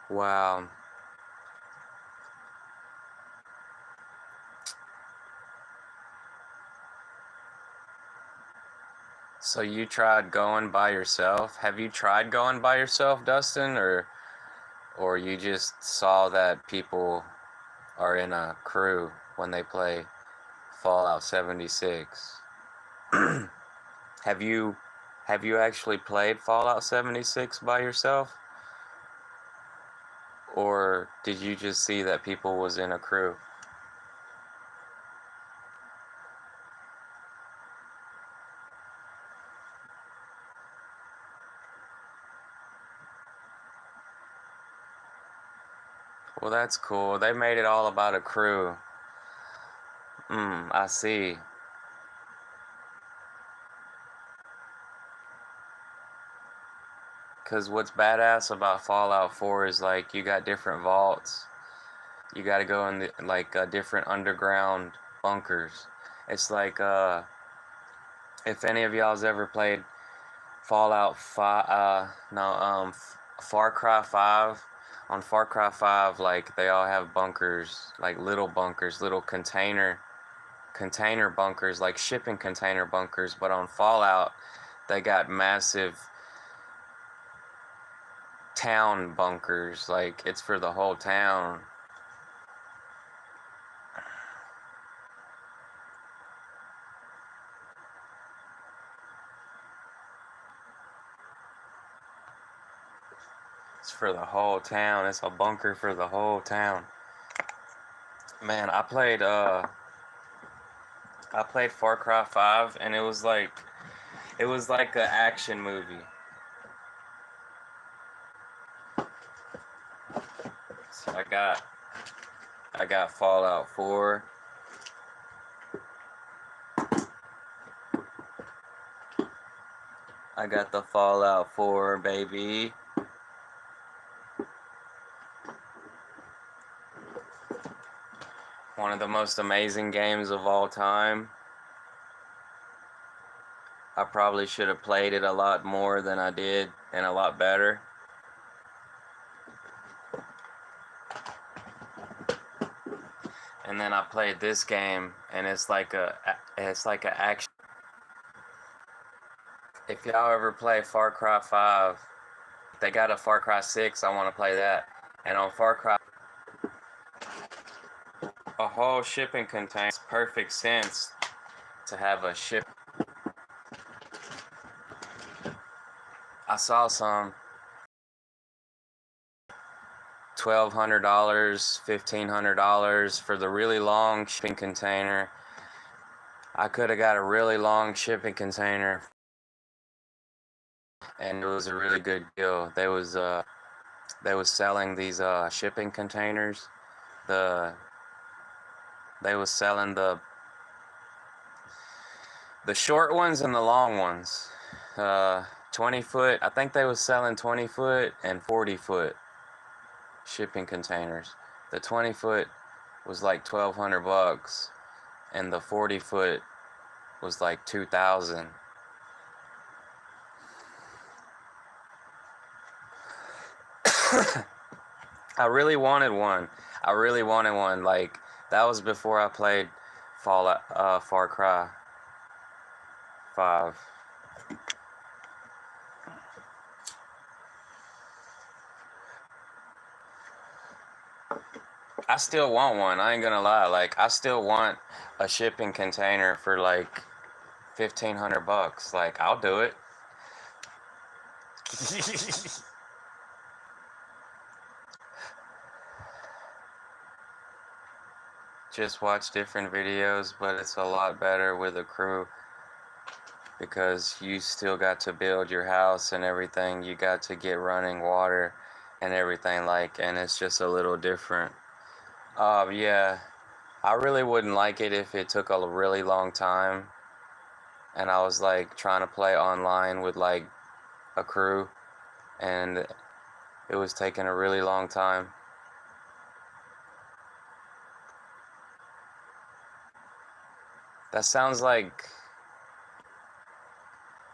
Wow. So you tried going by yourself? Have you tried going by yourself, Dustin, or you just saw that people are in a crew when they play Fallout 76? Have you actually played Fallout 76 by yourself? Or did you just see that people was in a crew? Well, that's cool. They made it all about a crew. I see. Cause what's badass about Fallout 4 is like you got different vaults. You got to go in different underground bunkers. It's like if any of y'all's ever played Fallout 5, Far Cry 5. On Far Cry 5, like they all have bunkers, like little bunkers, little container bunkers, like shipping container bunkers. But on Fallout, they got massive town bunkers, like it's for the whole town. It's for the whole town. It's a bunker for the whole town. Man, I played Far Cry 5, and it was like an action movie. So I got Fallout 4. I got the Fallout 4, baby. One of the most amazing games of all time. I probably should have played it a lot more than I did, and a lot better. And then I played this game, and it's like a action. If y'all ever play Far Cry 5, they got a Far Cry 6. I want to play that. And on Far Cry, a whole shipping container. It's perfect sense to have a ship. I saw some $1,200, $1,500 for the really long shipping container. I could have got a really long shipping container, and it was a really good deal. They was selling these shipping containers. They was selling the short ones and the long ones. 20-foot. I think they was selling 20-foot and 40-foot shipping containers. The 20-foot was like $1,200, and the 40-foot was like $2,000. I really wanted one. Like that was before I played Far Cry 5. I still want one. I ain't gonna lie. Like I still want a shipping container for like $1,500. Like I'll do it. Just watch different videos, but it's a lot better with a crew because you still got to build your house and everything. You got to get running water and everything, and it's just a little different. Yeah, I really wouldn't like it if it took a really long time. and I was like trying to play online with like a crew, and it was taking a really long time. That sounds like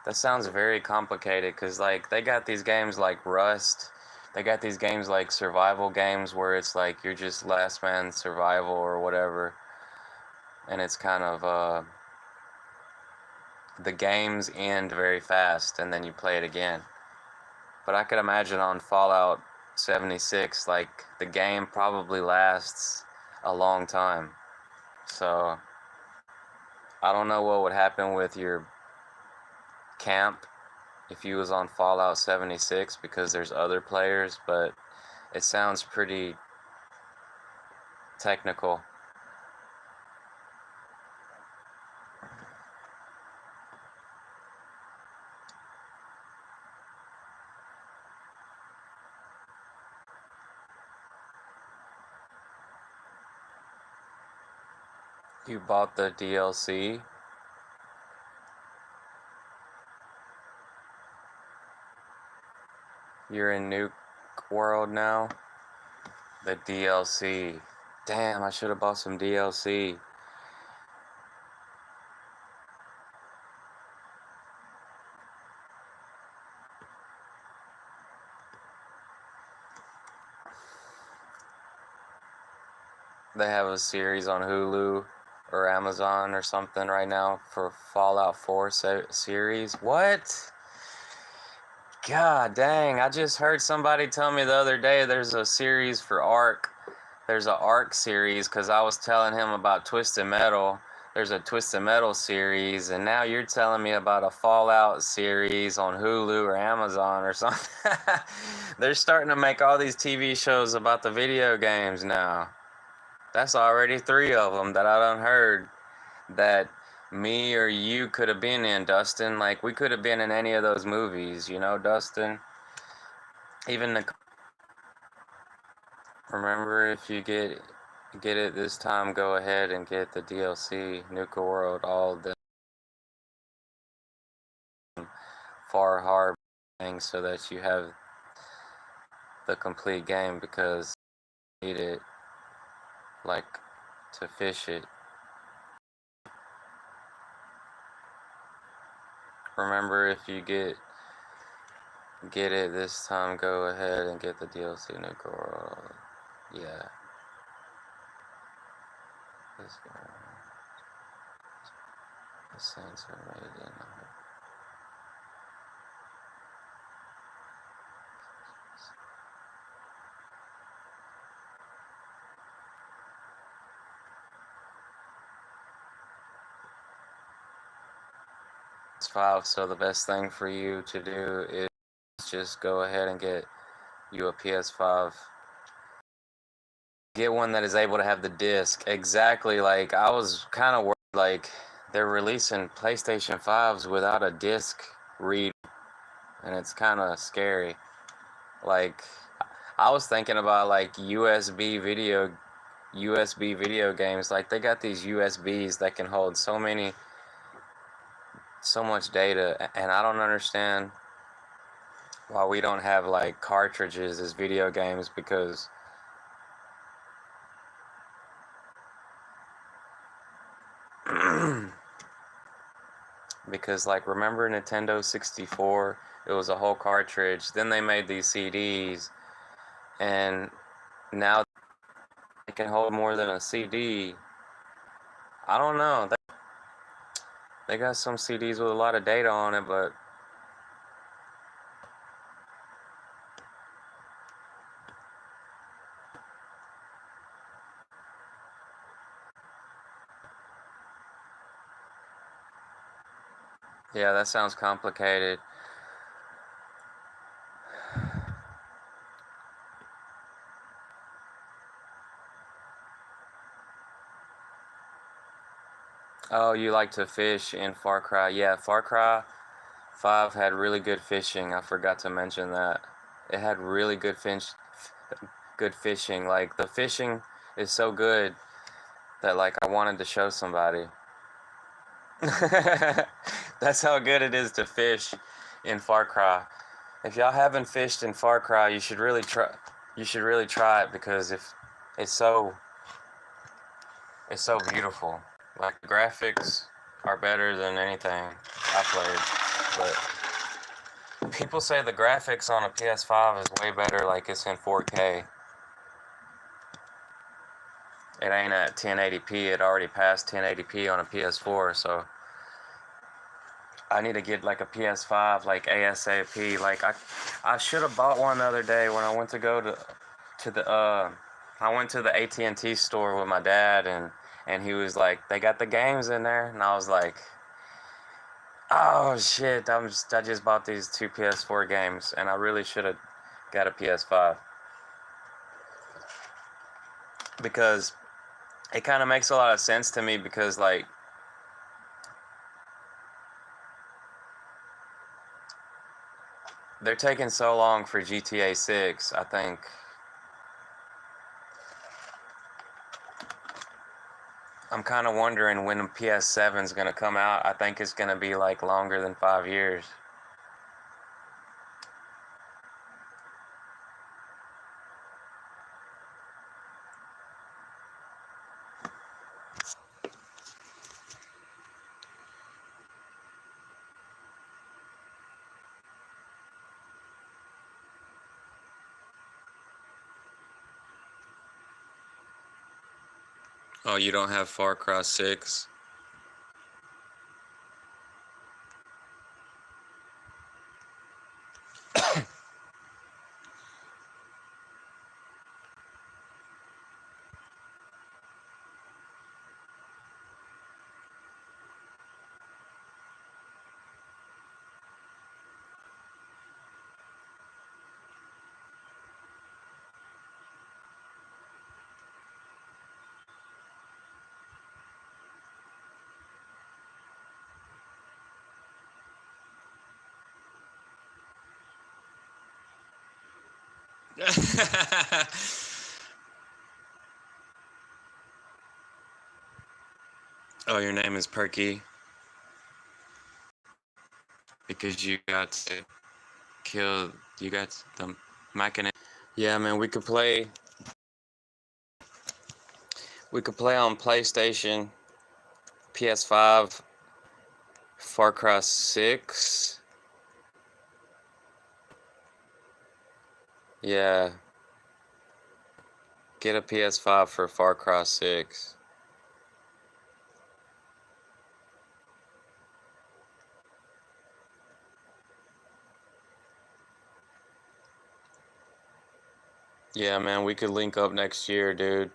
that sounds very complicated, because like they got these games like Rust. They got these games like survival games where it's like you're just last man survival or whatever, and it's kind of the games end very fast and then you play it again. But I could imagine on Fallout 76, like the game probably lasts a long time. So I don't know what would happen with your camp if you was on Fallout 76, because there's other players, but it sounds pretty technical. You bought the DLC? You're in Nuke World now? The DLC. Damn, I should have bought some DLC. They have a series on Hulu or Amazon or something right now for Fallout 4 series. What? God dang, I just heard somebody tell me the other day there's a series for Ark. There's a Ark series, because I was telling him about Twisted Metal. There's a Twisted Metal series, and now you're telling me about a Fallout series on Hulu or Amazon or something. They're starting to make all these TV shows about the video games now. That's already 3 of them that I done heard that me or you could have been in, Dustin. Like, we could have been in any of those movies, you know, Dustin? Even the... Remember, if you get it this time, go ahead and get the DLC, Nuka World, all the far hard things, so that you have the complete game, because you need it, like, to fish it. Remember, if you get it this time, go ahead and get the DLC, Nuka World. Yeah. The Saints are made in. It's 5, so the best thing for you to do is just go ahead and get you a PS5. Get one that is able to have the disc. Exactly, like I was kind of worried, like they're releasing PlayStation 5s without a disc read, and it's kind of scary. Like I was thinking about like USB video games. Like they got these USBs that can hold so much data, and I don't understand why we don't have like cartridges as video games, because like remember Nintendo 64, it was a whole cartridge. Then they made these CDs, and now they can hold more than a CD. I don't know. They got some CDs with a lot of data on it, but yeah, that sounds complicated. Oh, you like to fish in Far Cry? Yeah, Far Cry 5 had really good fishing. I forgot to mention that. It had really good fishing. Like the fishing is so good that like I wanted to show somebody. That's how good it is to fish in Far Cry. If y'all haven't fished in Far Cry, you should really try. You should really try it because if it's so it's so beautiful. Like the graphics are better than anything I played. But people say the graphics on a PS5 is way better. Like it's in 4K. It ain't at 1080p. It already passed 1080p on a PS4. So I need to get like a PS5 like ASAP. Like I should have bought one the other day when I went to go to the I went to the AT&T store with my dad and he was like, they got the games in there, and I was like, oh shit, I just bought these two PS4 games and I really should have got a PS5 because it kind of makes a lot of sense to me because like they're taking so long for GTA 6. I think I'm kind of wondering when the PS7 is going to come out. I think it's going to be like longer than 5 years. Oh, you don't have Far Cry 6? Oh, your name is Perky because you got to kill. You got the mechanic. Yeah, man, we could play. We could play on PlayStation, PS5, Far Cry 6. Yeah, get a PS5 for Far Cry 6. Yeah, man, we could link up next year, dude.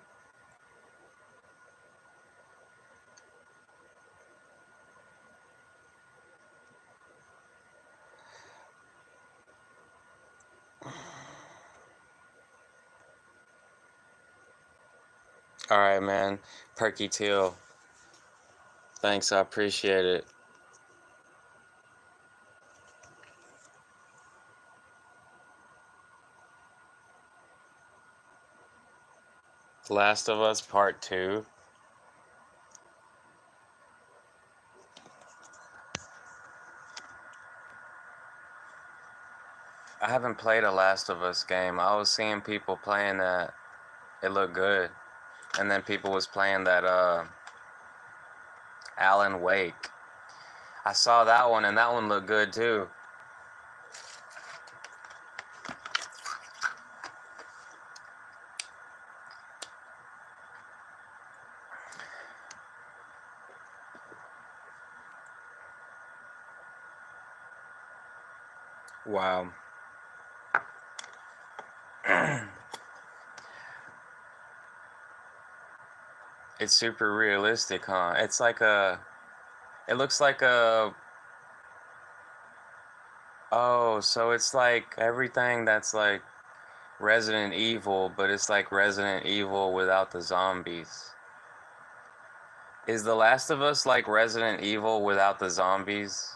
All right, man. Perky Teal. Thanks, I appreciate it. Last of Us Part 2. I haven't played a Last of Us game. I was seeing people playing that. It looked good. And then people was playing that Alan Wake. I saw that one and that one looked good too. Wow. It's super realistic, huh? It's like it looks like oh, so it's like everything that's like Resident Evil, but it's like Resident Evil without the zombies. Is The Last of Us like Resident Evil without the zombies?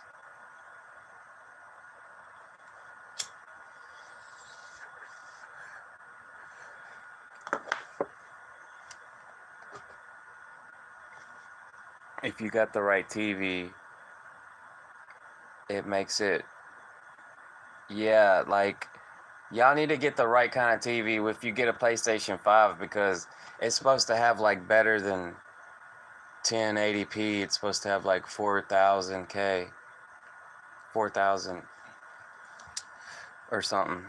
if you got the right TV, it makes it, yeah, like, y'all need to get the right kind of TV if you get a PlayStation 5 because it's supposed to have like better than 1080p. It's supposed to have like 4000K, 4000 or something.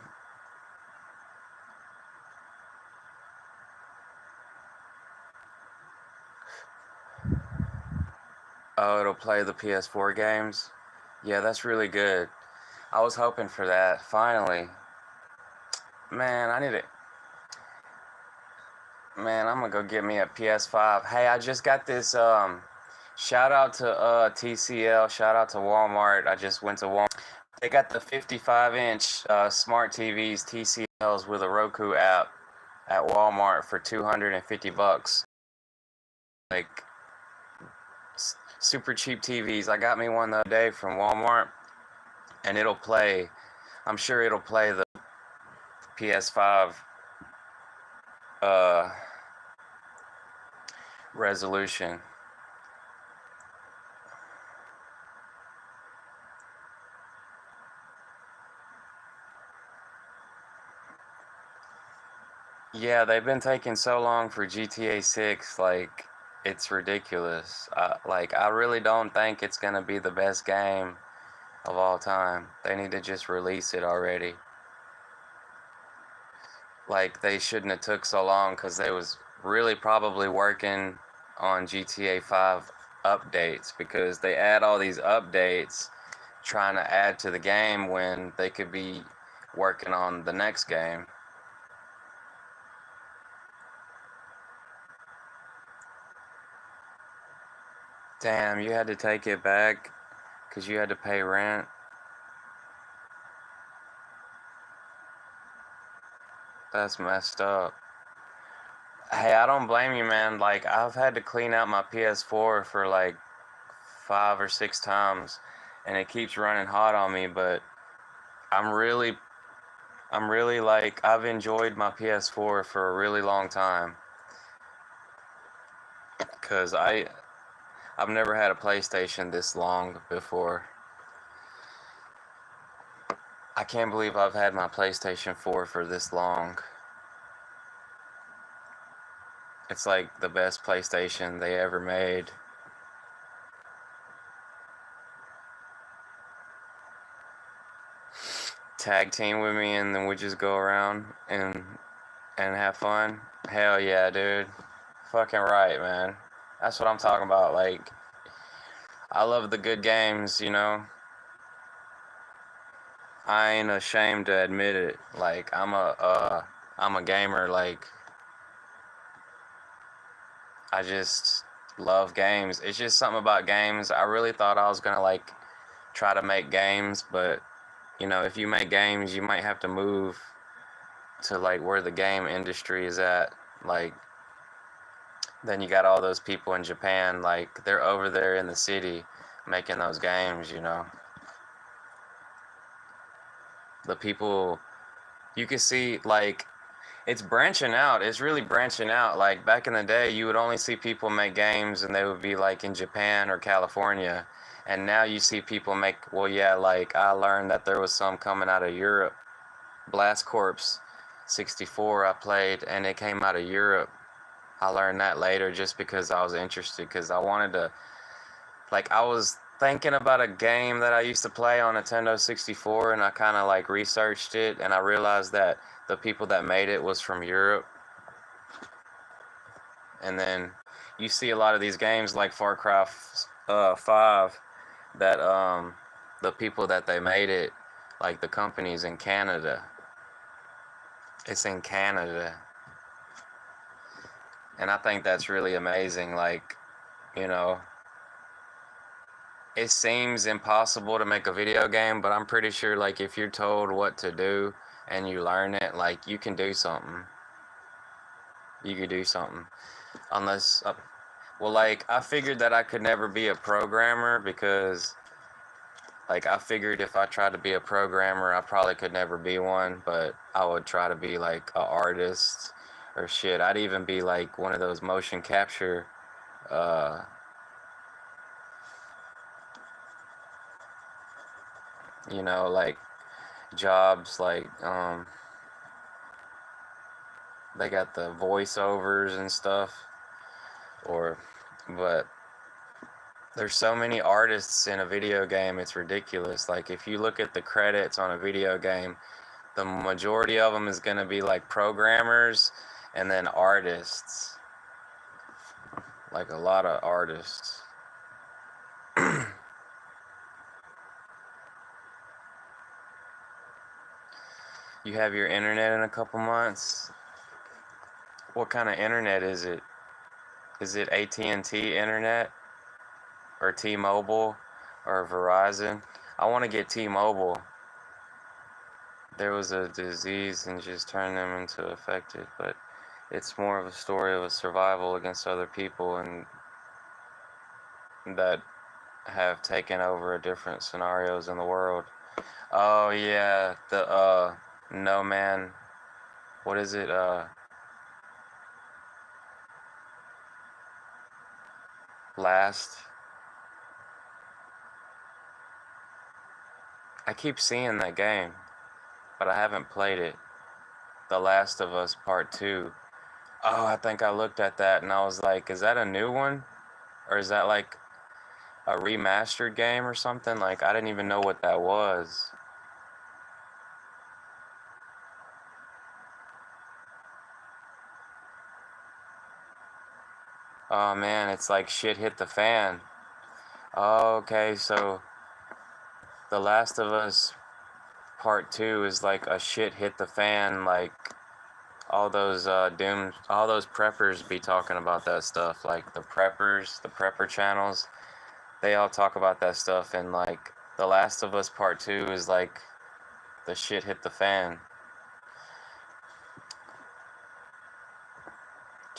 Oh, it'll play the PS4 games? Yeah, that's really good. I was hoping for that, finally. Man, I need it. Man, I'm gonna go get me a PS5. Hey, I just got this, shout out to TCL, shout out to Walmart. I just went to Walmart. They got the 55-inch smart TVs, TCLs with a Roku app at Walmart for $250. Like, super cheap TVs. I got me one the other day from Walmart, and it'll play, I'm sure it'll play the PS5 uh, resolution. Yeah, they've been taking so long for GTA 6, like, it's ridiculous. Like, I really don't think it's gonna be the best game of all time. They need to just release it already. Like, they shouldn't have took so long because they was really probably working on GTA 5 updates because they add all these updates trying to add to the game when they could be working on the next game. Damn, you had to take it back because you had to pay rent. That's messed up. Hey, I don't blame you, man. Like, I've had to clean out my PS4 for like 5 or 6 times, and it keeps running hot on me, but I'm really, I'm really like, I've enjoyed my PS4 for a really long time. Because I've never had a PlayStation this long before. I can't believe I've had my PlayStation 4 for this long. It's like the best PlayStation they ever made. Tag team with me and then we just go around and have fun. Hell yeah, dude. Fucking right, man. That's what I'm talking about. Like, I love the good games, you know. I ain't ashamed to admit it. Like, I'm a gamer. Like, I just love games. It's just something about games. I really thought I was gonna like try to make games, but you know, if you make games, you might have to move to like where the game industry is at. Like, then you got all those people in Japan, like they're over there in the city making those games, you know. The people you can see like it's branching out. It's really branching out. Like back in the day, you would only see people make games and they would be like in Japan or California. And now you see people make, well, yeah, like I learned that there was some coming out of Europe. Blast Corps 64 I played and it came out of Europe. I learned that later just because I was interested because I wanted to, like, I was thinking about a game that I used to play on Nintendo 64 and I kind of like researched it and I realized that the people that made it was from Europe. And then you see a lot of these games like Far Cry 5 that the people that they made it, like the companies in Canada. It's in Canada. And I think that's really amazing. Like, you know, it seems impossible to make a video game, but I'm pretty sure like if you're told what to do and you learn it, like you can do something. You could do something. Unless, well, like I figured that I could never be a programmer because like I figured if I tried to be a programmer, I probably could never be one, but I would try to be like an artist or shit. I'd even be like one of those motion capture uh You know, like jobs like they got the voiceovers and stuff, or but there's so many artists in a video game, it's ridiculous. Like if you look at the credits on a video game, the majority of them is going to be like programmers and then artists, like a lot of artists. You have your internet in a couple months. What kind of internet is it? Is it AT&T internet or T-Mobile or Verizon? I want to get T-Mobile. There was a disease and just turned them into affected, but it's more of a story of a survival against other people and that have taken over different scenarios in the world. Oh yeah, the No Man, what is it? Last. I keep seeing that game, but I haven't played it. The Last of Us Part 2. Oh, I think I looked at that and I was like, is that a new one? Or is that like a remastered game or something? Like, I didn't even know what that was. Oh man, it's like shit hit the fan. Oh, okay, so The Last of Us Part 2 is like a shit hit the fan, like all those all those preppers be talking about that stuff, like the preppers, the prepper channels, they all talk about that stuff, and like The Last of Us Part 2 is like the shit hit the fan.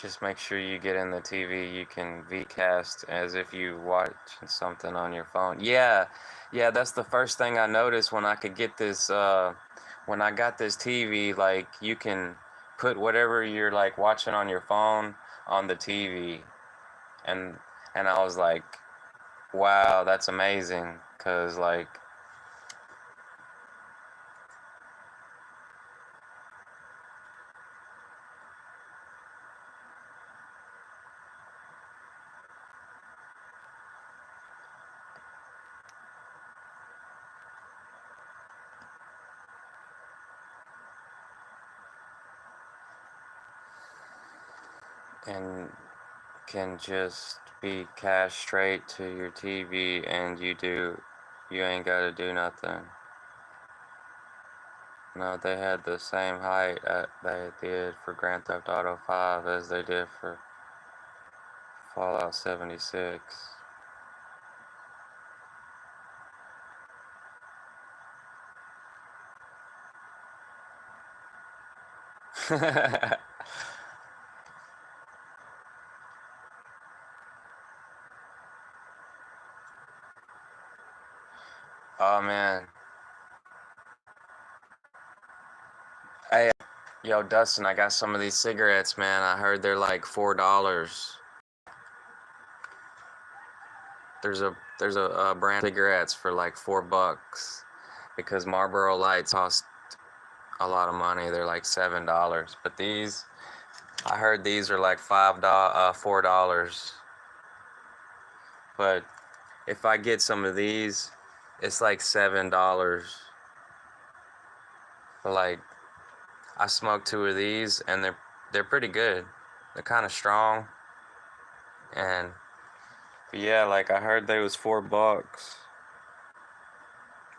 Just make sure you get in the TV. You can Vcast as if you watch something on your phone. Yeah, that's the first thing I noticed when I could get this, when I got this TV, like you can put whatever you're like watching on your phone on the TV. And, and I was like, wow, that's amazing. 'Cause like, and can just be cash straight to your TV and you ain't gotta do nothing. No, they had the same height they did for Grand Theft Auto 5 as they did for Fallout 76. Oh man. Hey, yo, Dustin, I got some of these cigarettes, man. I heard they're like $4. There's a brand of cigarettes for like $4 because Marlboro Lights cost a lot of money. They're like $7, but these, I heard these are like $4. But if I get some of these, it's like $7. But like, I smoked 2 of these, and they're pretty good. They're kind of strong, and yeah, like I heard they was $4.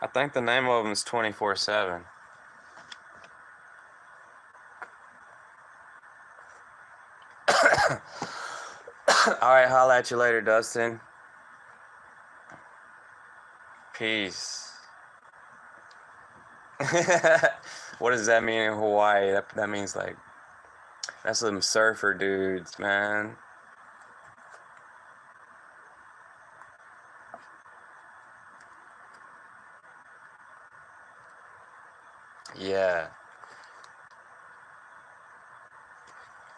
I think the name of them is 24/7. All right, holla at you later, Dustin. Peace. What does that mean in Hawaii? That means like, that's some surfer dudes, man. Yeah.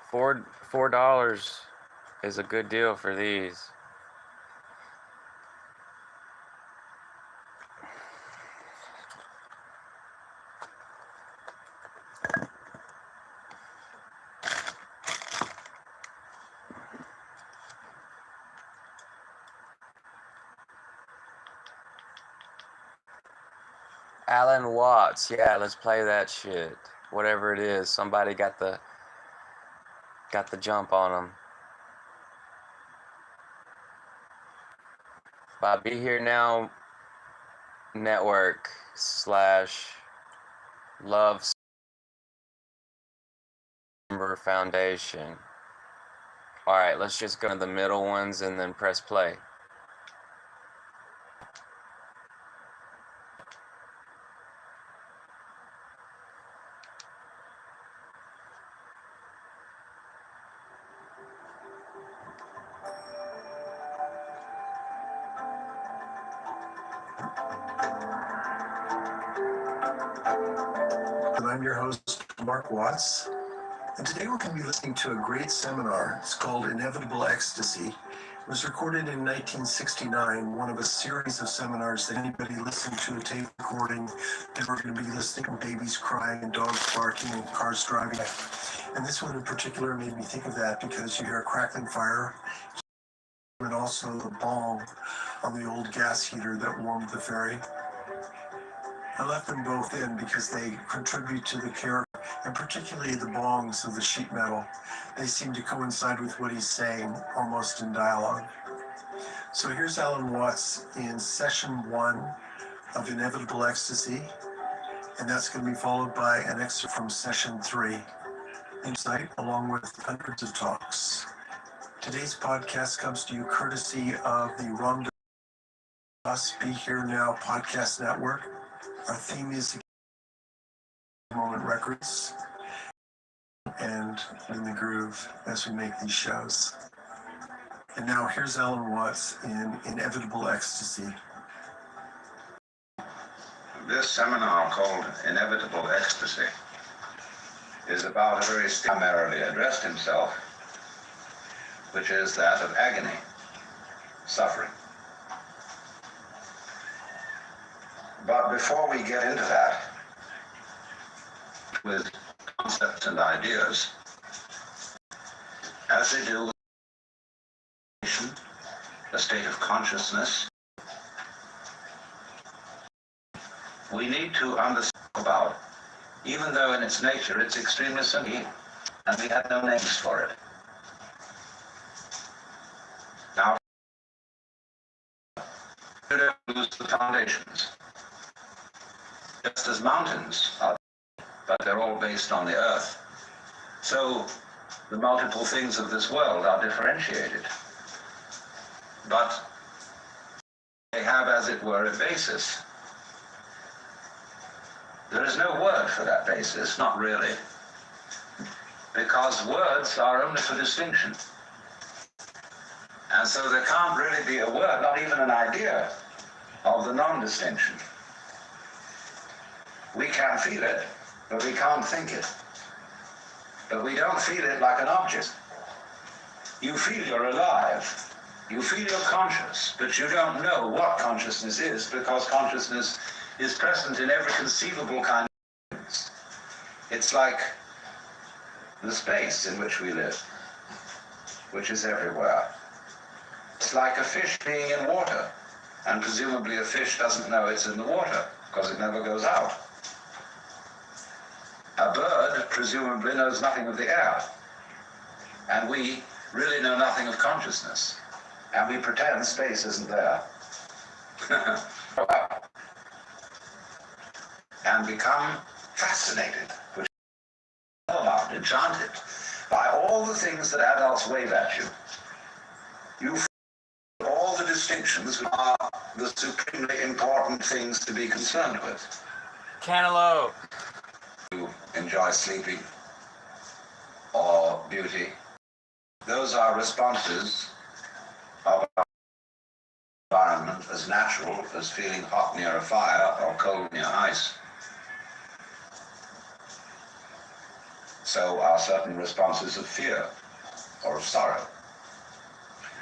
$4 is a good deal for these. Alan Watts. Yeah, let's play that shit. Whatever it is, somebody got the jump on him. Be Here Now Network / Love Foundation. All right, let's just go to the middle ones and then press play. And I'm your host, Mark Watts. And today we're going to be listening to a great seminar. It's called Inevitable Ecstasy. It was recorded in 1969, one of a series of seminars that anybody listened to a tape recording. They were going to be listening to babies crying and dogs barking and cars driving. And this one in particular made me think of that because you hear a crackling fire and also the bong on the old gas heater that warmed the ferry. I left them both in because they contribute to the character, and particularly the bongs of the sheet metal. They seem to coincide with what he's saying, almost in dialogue. So here's Alan Watts in session 1 of Inevitable Ecstasy, and that's going to be followed by an excerpt from session 3, insight, along with hundreds of talks. Today's podcast comes to you courtesy of the Ram Dass Be Here Now podcast network. Our theme music Moment Records, and in the groove as we make these shows. And now here's Alan Watts in Inevitable Ecstasy. This seminar called Inevitable Ecstasy is about a very primarily addressed himself, which is that of agony, suffering. But before we get into that, with concepts and ideas, as they do with a state of consciousness, we need to understand about, even though in its nature it's extremely simple, and we have no names for it. Now, we don't lose the foundations. Just as mountains are, but they're all based on the earth. So the multiple things of this world are differentiated. But they have, as it were, a basis. There is no word for that basis, not really, because words are only for distinction. And so there can't really be a word, not even an idea, of the non-distinction. We can feel it, but we can't think it. But we don't feel it like an object. You feel you're alive. You feel you're conscious, but you don't know what consciousness is, because consciousness is present in every conceivable kind of things. It's like the space in which we live, which is everywhere. It's like a fish being in water, and presumably a fish doesn't know it's in the water, because it never goes out. A bird presumably knows nothing of the air, and we really know nothing of consciousness, and we pretend space isn't there. And become fascinated, which is about, enchanted by all the things that adults wave at you. You feel all the distinctions which are the supremely important things to be concerned with. Cantaloupe. You enjoy sleeping or beauty. Those are responses of our environment, as natural as feeling hot near a fire or cold near ice. So are certain responses of fear or of sorrow.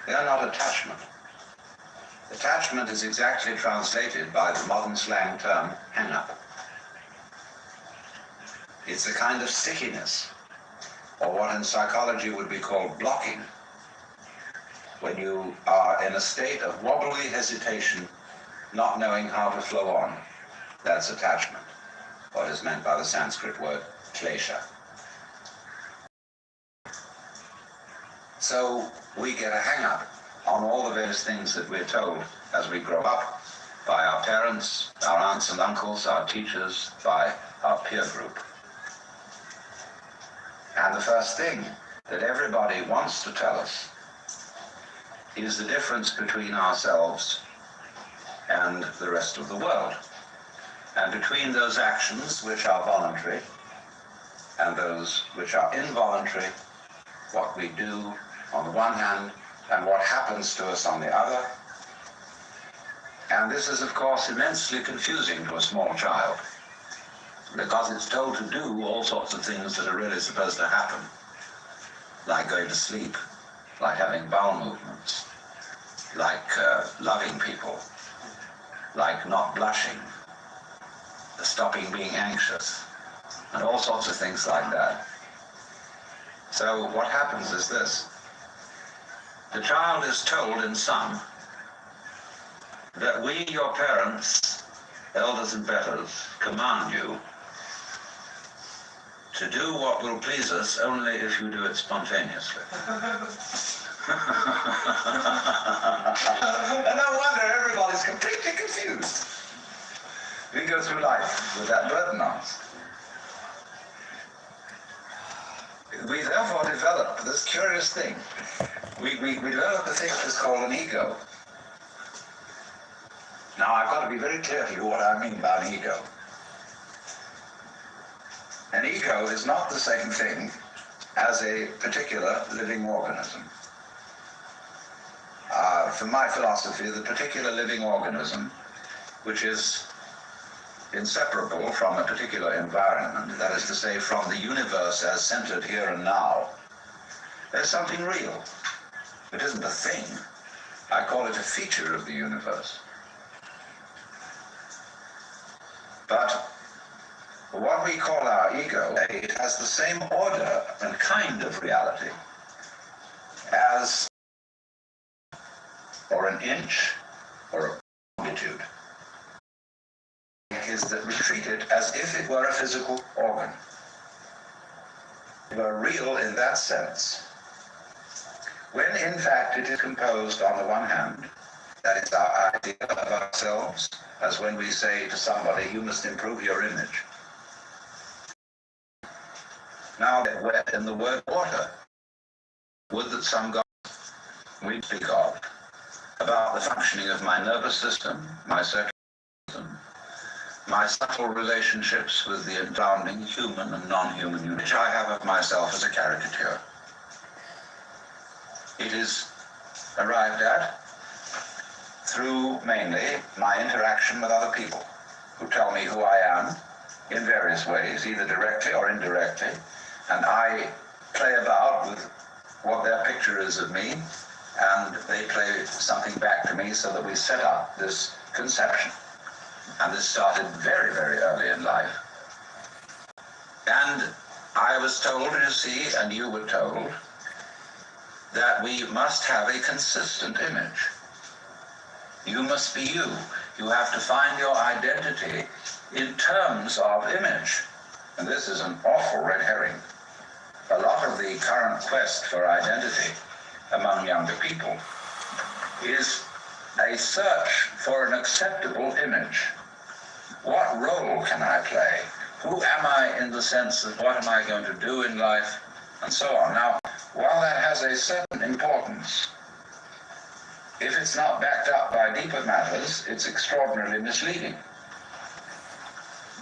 They are not attachment. Attachment is exactly translated by the modern slang term hang-up. It's a kind of stickiness, or what in psychology would be called blocking, when you are in a state of wobbly hesitation, not knowing how to flow on. That's attachment, what is meant by the Sanskrit word klesha. So we get a hang-up on all the various things that we're told as we grow up by our parents, our aunts and uncles, our teachers, by our peer group. And the first thing that everybody wants to tell us is the difference between ourselves and the rest of the world, and between those actions which are voluntary and those which are involuntary, what we do on the one hand and what happens to us on the other. And this is, of course, immensely confusing to a small child, because it's told to do all sorts of things that are really supposed to happen, like going to sleep, like having bowel movements, like loving people, like not blushing, stopping being anxious, and all sorts of things like that. So what happens is this. The child is told in sum that we, your parents, elders and betters, command you to do what will please us only if you do it spontaneously. And no wonder everybody's completely confused. We go through life with that burden on us. We therefore develop this curious thing. We develop a thing that's called an ego. Now, I've got to be very clear to you what I mean by an ego. An ego is not the same thing as a particular living organism. From my philosophy, the particular living organism, which is inseparable from a particular environment, that is to say, from the universe as centered here and now, there's something real. It isn't a thing. I call it a feature of the universe. But what we call our ego, it has the same order and kind of reality as or an inch or a longitude. Is that we treat it as if it were a physical organ. We're real in that sense, when in fact it is composed on the one hand, that is our idea of ourselves, as when we say to somebody, you must improve your image. Now, in the word water, would that some God we speak of, about the functioning of my nervous system, my circulation system, my subtle relationships with the surrounding human and non-human unit, which I have of myself as a caricature. It is arrived at through mainly my interaction with other people who tell me who I am in various ways, either directly or indirectly, and I play about with what their picture is of me, and they play something back to me so that we set up this conception. And this started very, very early in life. And I was told, you see, and you were told, that we must have a consistent image. You must be you. You have to find your identity in terms of image. And this is an awful red herring. A lot of the current quest for identity among younger people is a search for an acceptable image. What role can I play? Who am I in the sense of what am I going to do in life? And so on. Now, while that has a certain importance, if it's not backed up by deeper matters, it's extraordinarily misleading.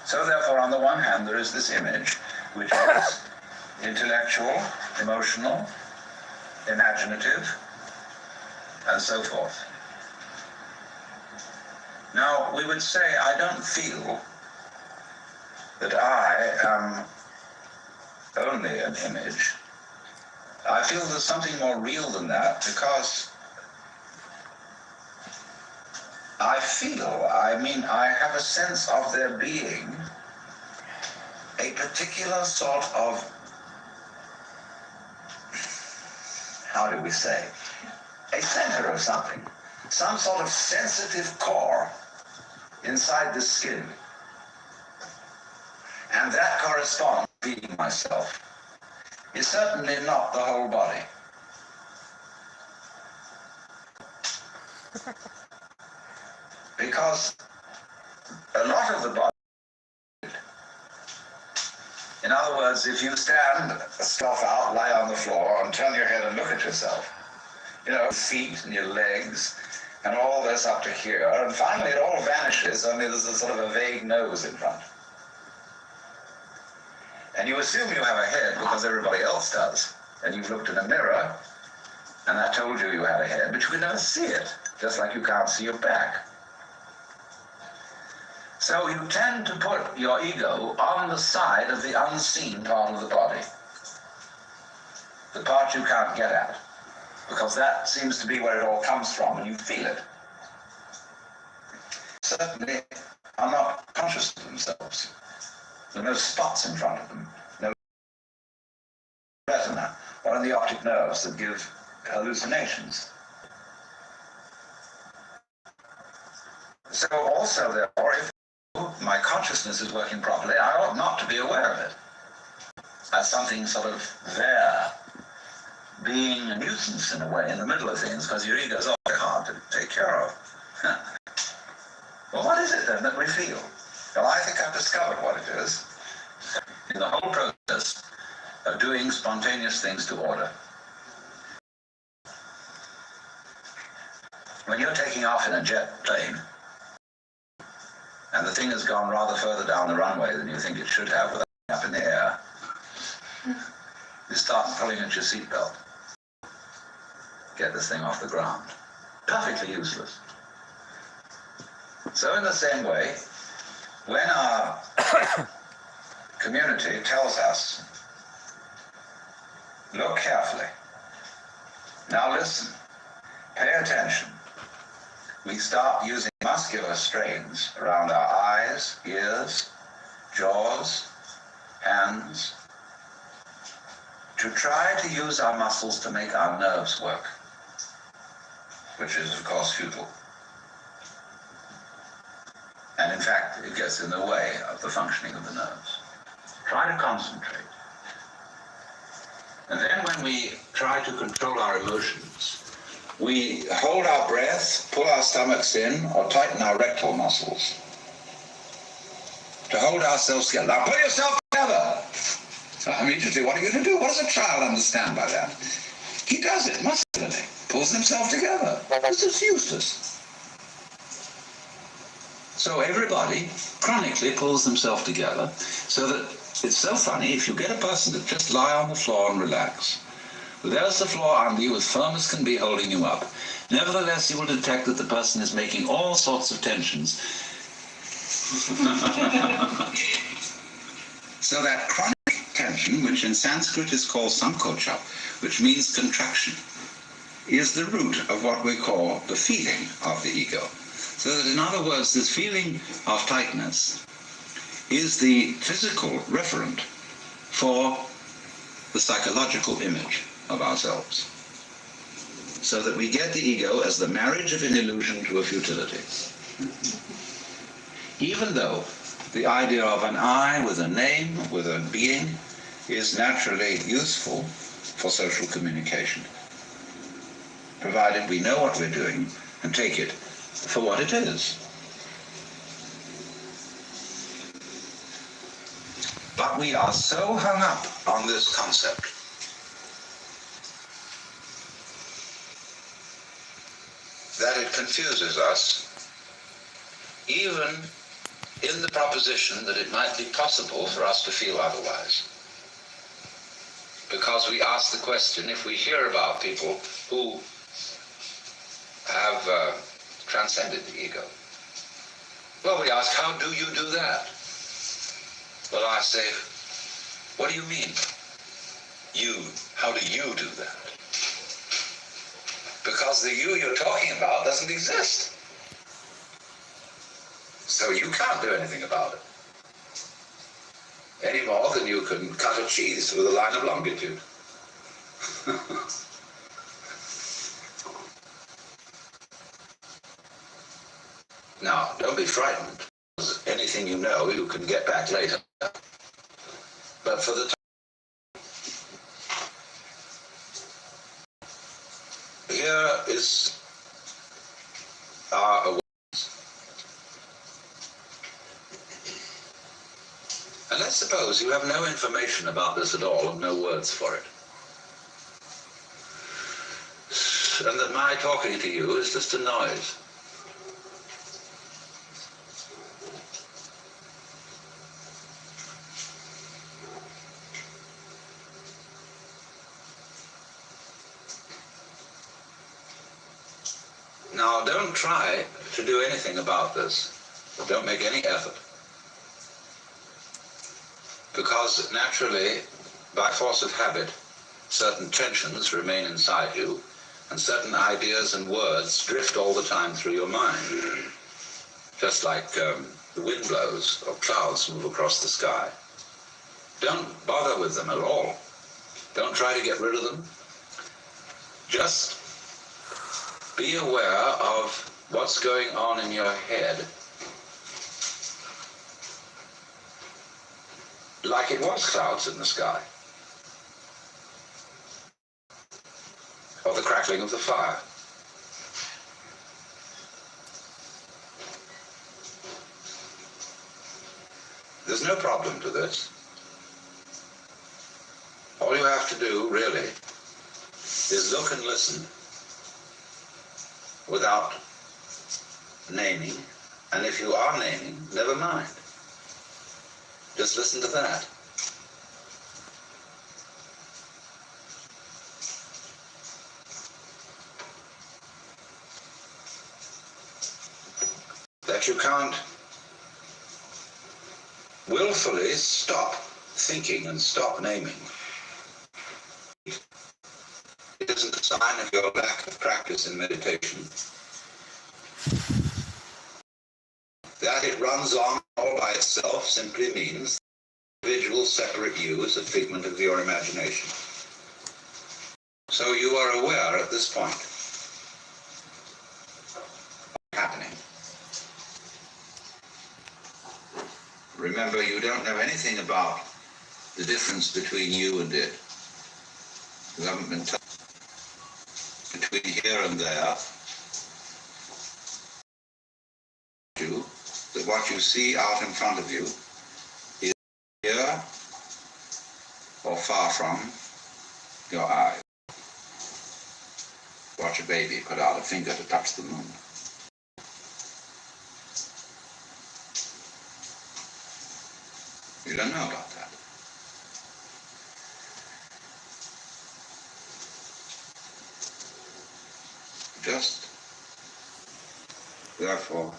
So therefore, on the one hand, there is this image, which is intellectual, emotional, imaginative, and so forth. Now, we would say, I don't feel that I am only an image. I feel there's something more real than that, because I have a sense of there being a particular sort of, how do we say, a center of something, some sort of sensitive core inside the skin, And that corresponds to feeding myself. It's certainly not the whole body. Because a lot of the body, in other words, if you stand stuff out, lie on the floor, and turn your head and look at yourself, you know, feet and your legs, and all this up to here, and finally it all vanishes, only there's a sort of a vague nose in front. And you assume you have a head because everybody else does. And you've looked in a mirror, and that told you you had a head, but you could never see it, just like you can't see your back. So you tend to put your ego on the side of the unseen part of the body, the part you can't get at, because that seems to be where it all comes from, and you feel it. Certainly are not conscious of themselves. There are no spots in front of them, no retina, or in the optic nerves that give hallucinations. So also, therefore, if my consciousness is working properly, I ought not to be aware of it. As something sort of there, being a nuisance in a way, in the middle of things, because your ego is all very hard to take care of. Well, what is it then that we feel? Well, I think I've discovered what it is. In the whole process of doing spontaneous things to order. When you're taking off in a jet plane, and the thing has gone rather further down the runway than you think it should have without being up in the air, you start pulling at your seatbelt. Get this thing off the ground. Perfectly useless. So in the same way, when our community tells us, look carefully, now listen, pay attention, we start using muscular strains around our eyes, ears, jaws, hands, to try to use our muscles to make our nerves work, which is, of course, futile. And in fact, it gets in the way of the functioning of the nerves. Try to concentrate. And then when we try to control our emotions, we hold our breath, pull our stomachs in, or tighten our rectal muscles to hold ourselves together. Now pull yourself together. Immediately, what are you going to do? What does a child understand by that? He does it muscularly, pulls himself together. This is useless. So everybody chronically pulls themselves together, so that it's so funny, if you get a person to just lie on the floor and relax, there's the floor under you, as firm as can be, holding you up. Nevertheless, you will detect that the person is making all sorts of tensions. So that chronic tension, which in Sanskrit is called sankocha, which means contraction, is the root of what we call the feeling of the ego. So that, in other words, this feeling of tightness is the physical referent for the psychological image of ourselves. So that we get the ego as the marriage of an illusion to a futility. Even though the idea of an I with a name, with a being, is naturally useful for social communication, provided we know what we're doing and take it for what it is. But we are so hung up on this concept that it confuses us, even in the proposition that it might be possible for us to feel otherwise. Because we ask the question, if we hear about people who have transcended the ego, well, we ask, how do you do that? Well, I say, what do you mean? You, how do you do that? Because the you you're talking about doesn't exist. So you can't do anything about it. Any more than you can cut a cheese with a line of longitude. Now, don't be frightened. Anything you know, you can get back later. But for the time, here is our awareness. And let's suppose you have no information about this at all and no words for it. And that my talking to you is just a noise. Now, don't try to do anything about this. Don't make any effort. Because naturally, by force of habit, certain tensions remain inside you, and certain ideas and words drift all the time through your mind. Just like the wind blows or clouds move across the sky. Don't bother with them at all. Don't try to get rid of them. Just be aware of what's going on in your head. Like it was clouds in the sky. Or the crackling of the fire. There's no problem to this. All you have to do, really, is look and listen without naming. And if you are naming, never mind. Just listen to that. That you can't willfully stop thinking and stop naming. It isn't a sign of your lack of practice in meditation. That it runs on all by itself simply means the individual separate you is a figment of your imagination. So you are aware at this point what's happening. Remember, you don't know anything about the difference between you and it. You haven't been told. Between here and there, that what you see out in front of you is here or far from your eye. Watch a baby put out a finger to touch the moon. You don't know about that. Just, therefore,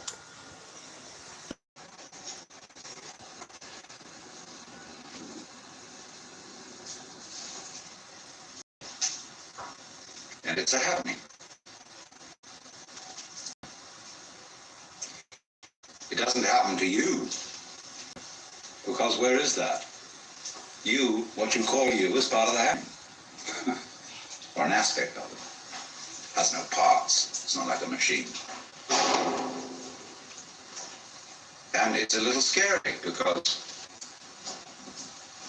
and it's a happening. It doesn't happen to you, because where is that? You, what you call you, is part of the happening, or an aspect of it. Has no parts. It's not like a machine. And it's a little scary because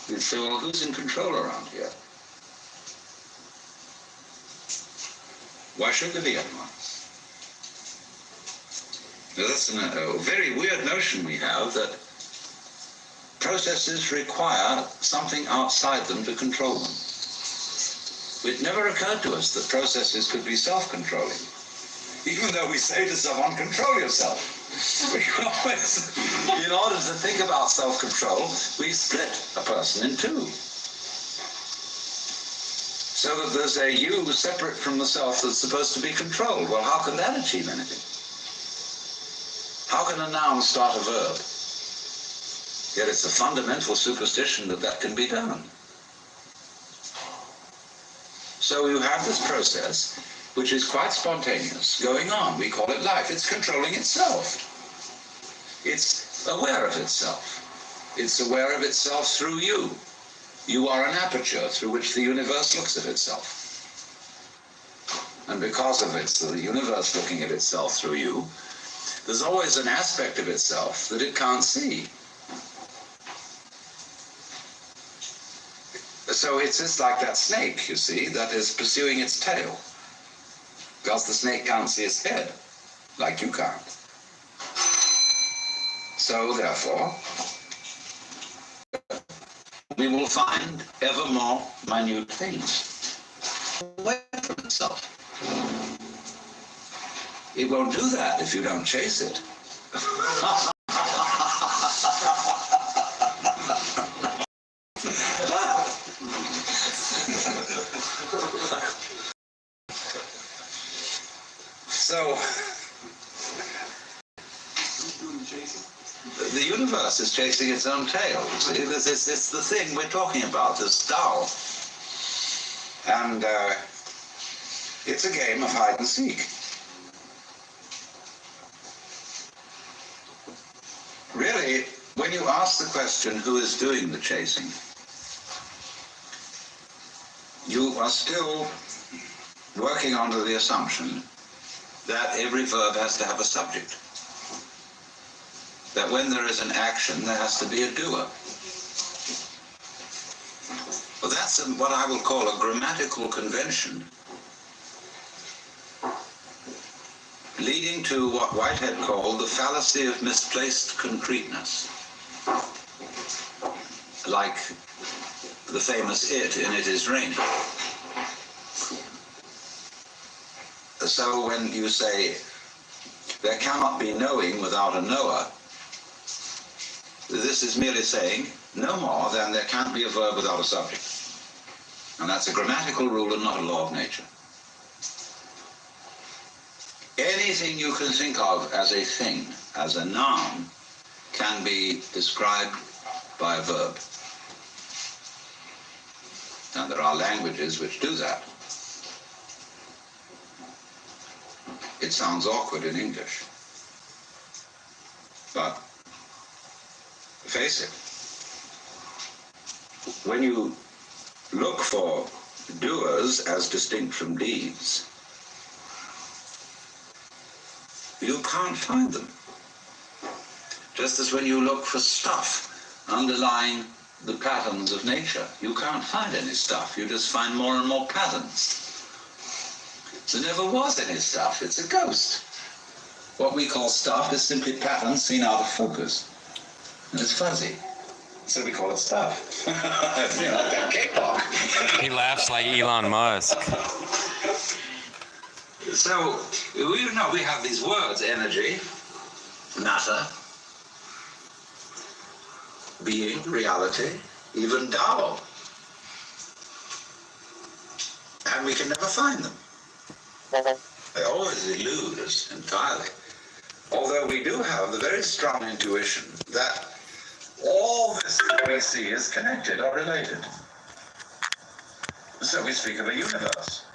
you say, well, who's in control around here? Why should there be anyone? Now, that's a very weird notion we have, that processes require something outside them to control them. It never occurred to us that processes could be self-controlling. Even though we say to someone, control yourself. We always, in order to think about self-control, we split a person in two. So that there's a you separate from the self that's supposed to be controlled. Well, how can that achieve anything? How can a noun start a verb? Yet it's a fundamental superstition that that can be done. So you have this process, which is quite spontaneous, going on. We call it life. It's controlling itself. It's aware of itself. It's aware of itself through you. You are an aperture through which the universe looks at itself. And because of it's the universe looking at itself through you, there's always an aspect of itself that it can't see. So it's just like that snake, you see, that is pursuing its tail. Because the snake can't see its head, like you can't. So therefore, we will find ever more minute things away from itself. It won't do that if you don't chase it. So, the universe is chasing its own tail. See, it's the thing we're talking about, this Tao. And it's a game of hide and seek. Really, when you ask the question, who is doing the chasing, you are still working under the assumption that every verb has to have a subject. That when there is an action, there has to be a doer. Well, that's what I will call a grammatical convention, leading to what Whitehead called the fallacy of misplaced concreteness. Like the famous "it" in "It Is Raining." So when you say, there cannot be knowing without a knower, this is merely saying no more than there can't be a verb without a subject. And that's a grammatical rule and not a law of nature. Anything you can think of as a thing, as a noun, can be described by a verb. And there are languages which do that. It sounds awkward in English, but face it, when you look for doers as distinct from deeds, you can't find them. Just as when you look for stuff underlying the patterns of nature, you can't find any stuff, you just find more and more patterns. There never was any stuff, it's a ghost. What we call stuff is simply patterns seen out of focus. And it's fuzzy. So we call it stuff. You know, like that cakewalk. He laughs like Elon Musk. So, we have these words: energy, matter, being, reality, even Tao. And we can never find them. They always elude us entirely. Although we do have the very strong intuition that all this that we see is connected or related. So we speak of a universe.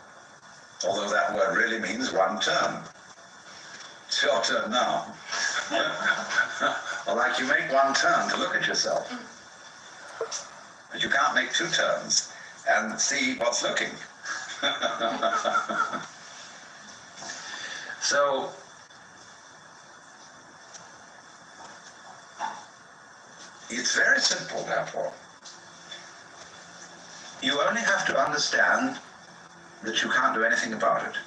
Although that word really means one turn. It's your turn now. Or like you make one turn to look at yourself. But you can't make two turns and see what's looking. So, it's very simple, therefore. You only have to understand that you can't do anything about it.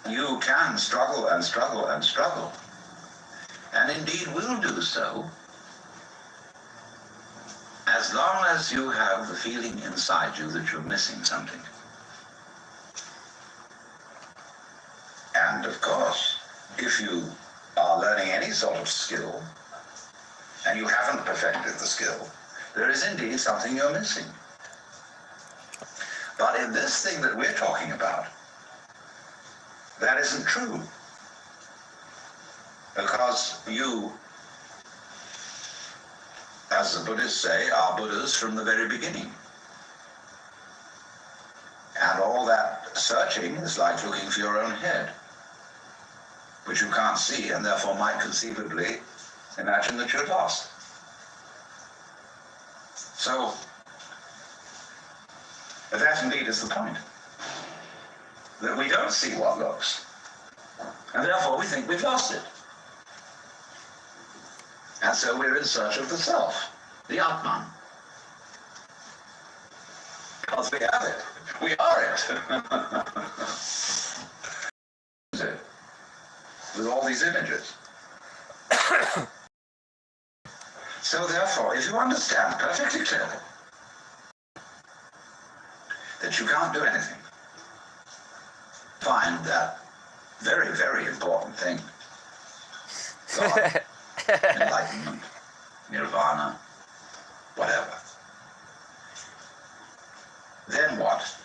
You can struggle and struggle and struggle, and indeed will do so, as long as you have the feeling inside you that you're missing something. And of course, if you are learning any sort of skill, and you haven't perfected the skill, there is indeed something you're missing. But in this thing that we're talking about, that isn't true. Because you, as the Buddhists say, are Buddhas from the very beginning. And all that searching is like looking for your own head, which you can't see and therefore might conceivably imagine that you're lost. So, that indeed is the point. That we don't see what looks, and therefore we think we've lost it. And so we're in search of the self, the Atman, because we have it. We are it. With all these images. So therefore, if you understand perfectly clearly that you can't do anything, find that very, very important thing. God, enlightenment, nirvana, whatever. Then what?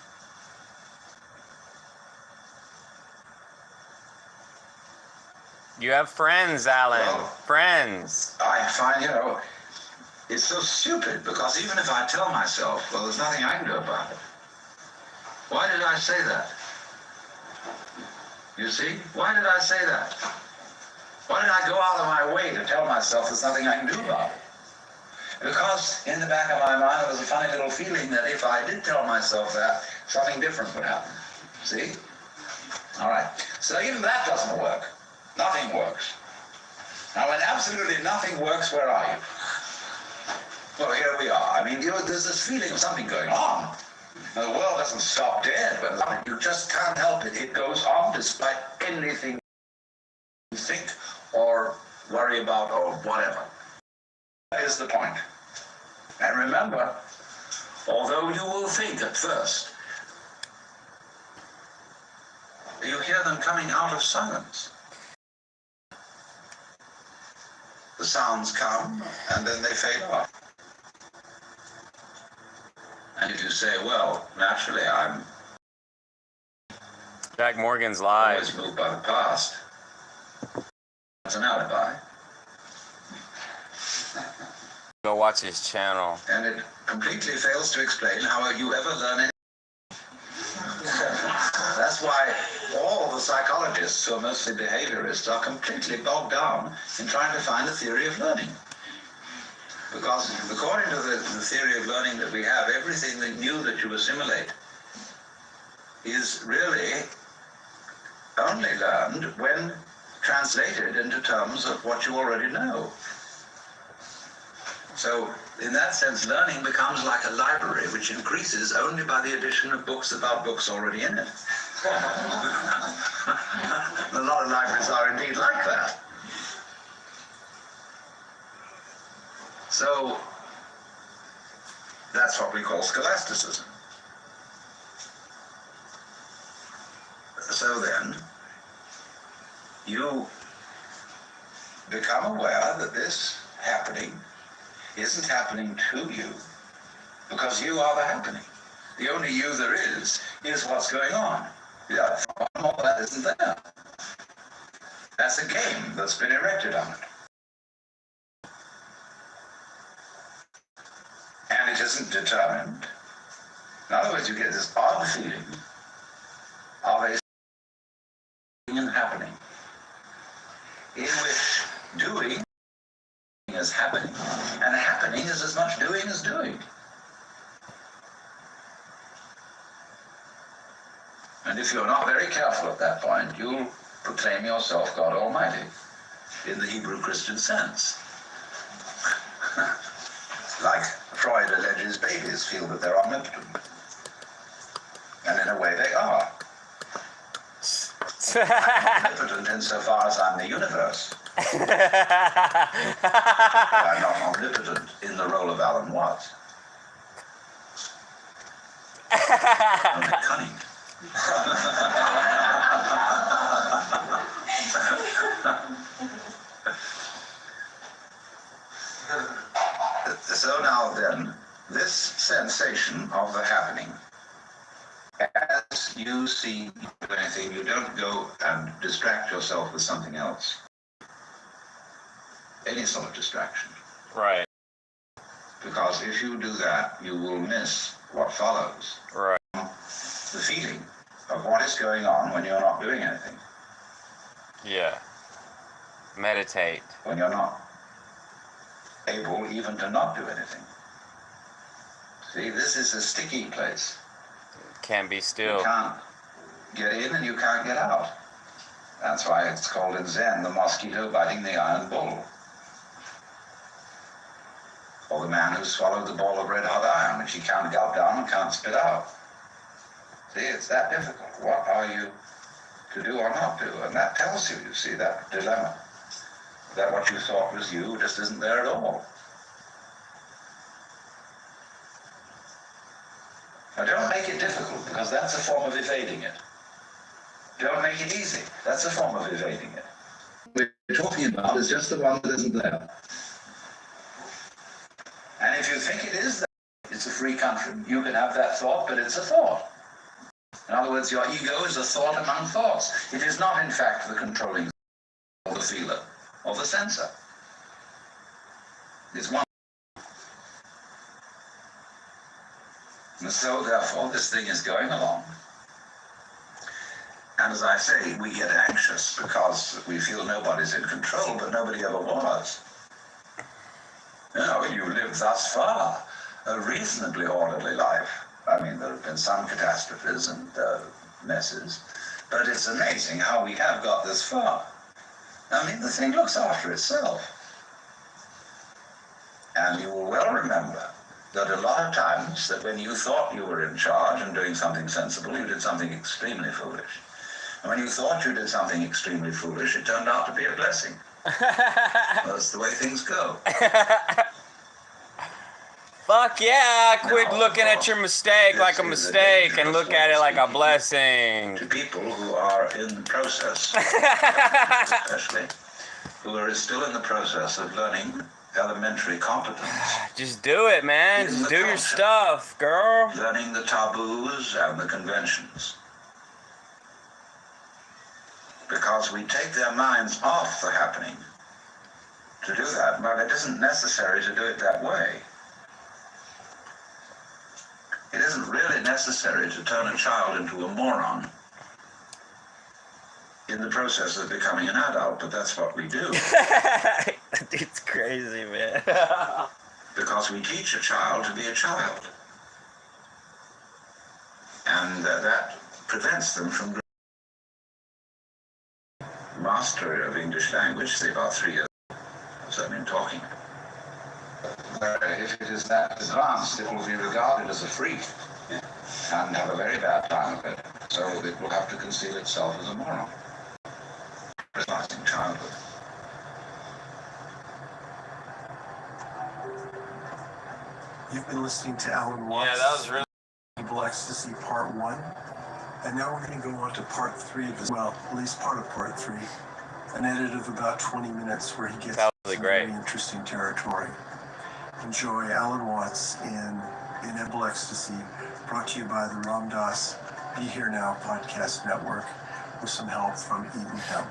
You have friends, Alan. Well, Friends. I find, it's so stupid because even if I tell myself, well, there's nothing I can do about it. Why did I say that? You see? Why did I say that? Why did I go out of my way to tell myself there's nothing I can do about it? Because in the back of my mind there was a funny little feeling that if I did tell myself that, something different would happen. See? All right. So even that doesn't work. Nothing works. Now, when absolutely nothing works, where are you? Well, here we are. I mean, there's this feeling of something going on. Now, the world doesn't stop dead, but you just can't help it. It goes on despite anything you think or worry about or whatever. That is the point. And remember, although you will think at first, you hear them coming out of silence. The sounds come, and then they fade off. And if you say, well, naturally, I'm Jack Morgan's live. always moved by the past, that's an alibi. Go watch his channel. And it completely fails to explain how you ever learn anything. That's why all the psychologists who are mostly behaviorists are completely bogged down in trying to find a theory of learning. Because according to the theory of learning that we have, everything that new that you assimilate is really only learned when translated into terms of what you already know. So, in that sense, learning becomes like a library which increases only by the addition of books about books already in it. A lot of libraries are indeed like that. So, that's what we call scholasticism. So then, you become aware that this happening isn't happening to you, because you are the happening. The only you there is what's going on. Yeah, all that isn't there. That's a game that's been erected on it. And it isn't determined. In other words, you get this odd feeling of a and happening, in which doing is happening, and happening is as much doing as doing. And if you're not very careful at that point, you'll proclaim yourself God Almighty, in the Hebrew Christian sense. Like Freud alleges babies feel that they're omnipotent. And in a way they are. I'm omnipotent insofar as I'm the universe. But I'm not omnipotent in the role of Alan Watts. Only cunning. So now then, this sensation of the happening, as you see anything, you don't go and distract yourself with something else. Any sort of distraction. Right. Because if you do that, you will miss what follows. Right. The feeling of what is going on when you're not doing anything. Yeah. Meditate. When you're not able even to not do anything. See, this is a sticky place. Can't be still. You can't get in and you can't get out. That's why it's called in Zen the mosquito biting the iron bull. or the man who swallowed the ball of red hot iron, which he can't gulp down and can't spit out. See, it's that difficult. What are you to do or not do? And that tells you, you see, that dilemma. That what you thought was you just isn't there at all. Now don't make it difficult, because that's a form of evading it. Don't make it easy. That's a form of evading it. What we're talking about is just the one that isn't there. And if you think it is there, it's a free country. You can have that thought, but it's a thought. In other words, your ego is a thought among thoughts. It is not, in fact, the controlling or the feeler or the sensor. It's one. And so, therefore, this thing is going along. And as I say, we get anxious because we feel nobody's in control, but nobody ever was. You know, you live thus far a reasonably orderly life. I mean, there have been some catastrophes and messes, but it's amazing how we have got this far. I mean, the thing looks after itself. And you will well remember that a lot of times that when you thought you were in charge and doing something sensible, you did something extremely foolish. And when you thought you did something extremely foolish, it turned out to be a blessing. That's the way things go. Fuck yeah, quit looking at your mistake like a mistake and look at it like a blessing. To people who are in the process, especially, who are still in the process of learning elementary competence. Just do it, man. Just do your stuff, girl. Learning the taboos and the conventions. Because we take their minds off the happening. To do that, but it isn't necessary to do it that way. It isn't really necessary to turn a child into a moron in the process of becoming an adult, but that's what we do. Dude's crazy, man. Because we teach a child to be a child. And that prevents them from mastery of English language, say about 3 years, certainly in talking. If it is that advanced, it will be regarded as a freak and have a very bad time of it. So it will have to conceal itself as a moron. Lasting childhood. You've been listening to Alan Watts. Yeah, that was really... Inevitable Ecstasy Part 1. And now we're going to go on to Part 3 of his, well, at least part of Part 3. An edit of about 20 minutes where he gets really some great. very interesting territory. Enjoy Alan Watts in Inevitable Ecstasy, brought to you by the Ram Dass Be Here Now podcast network with some help from Eden Hemp.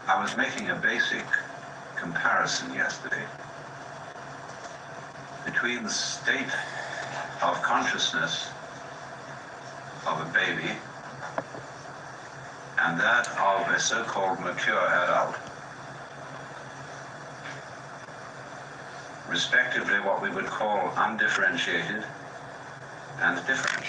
I was making a basic comparison yesterday between the state of consciousness of a baby and that of a so-called mature adult. Respectively, what we would call undifferentiated and differentiated.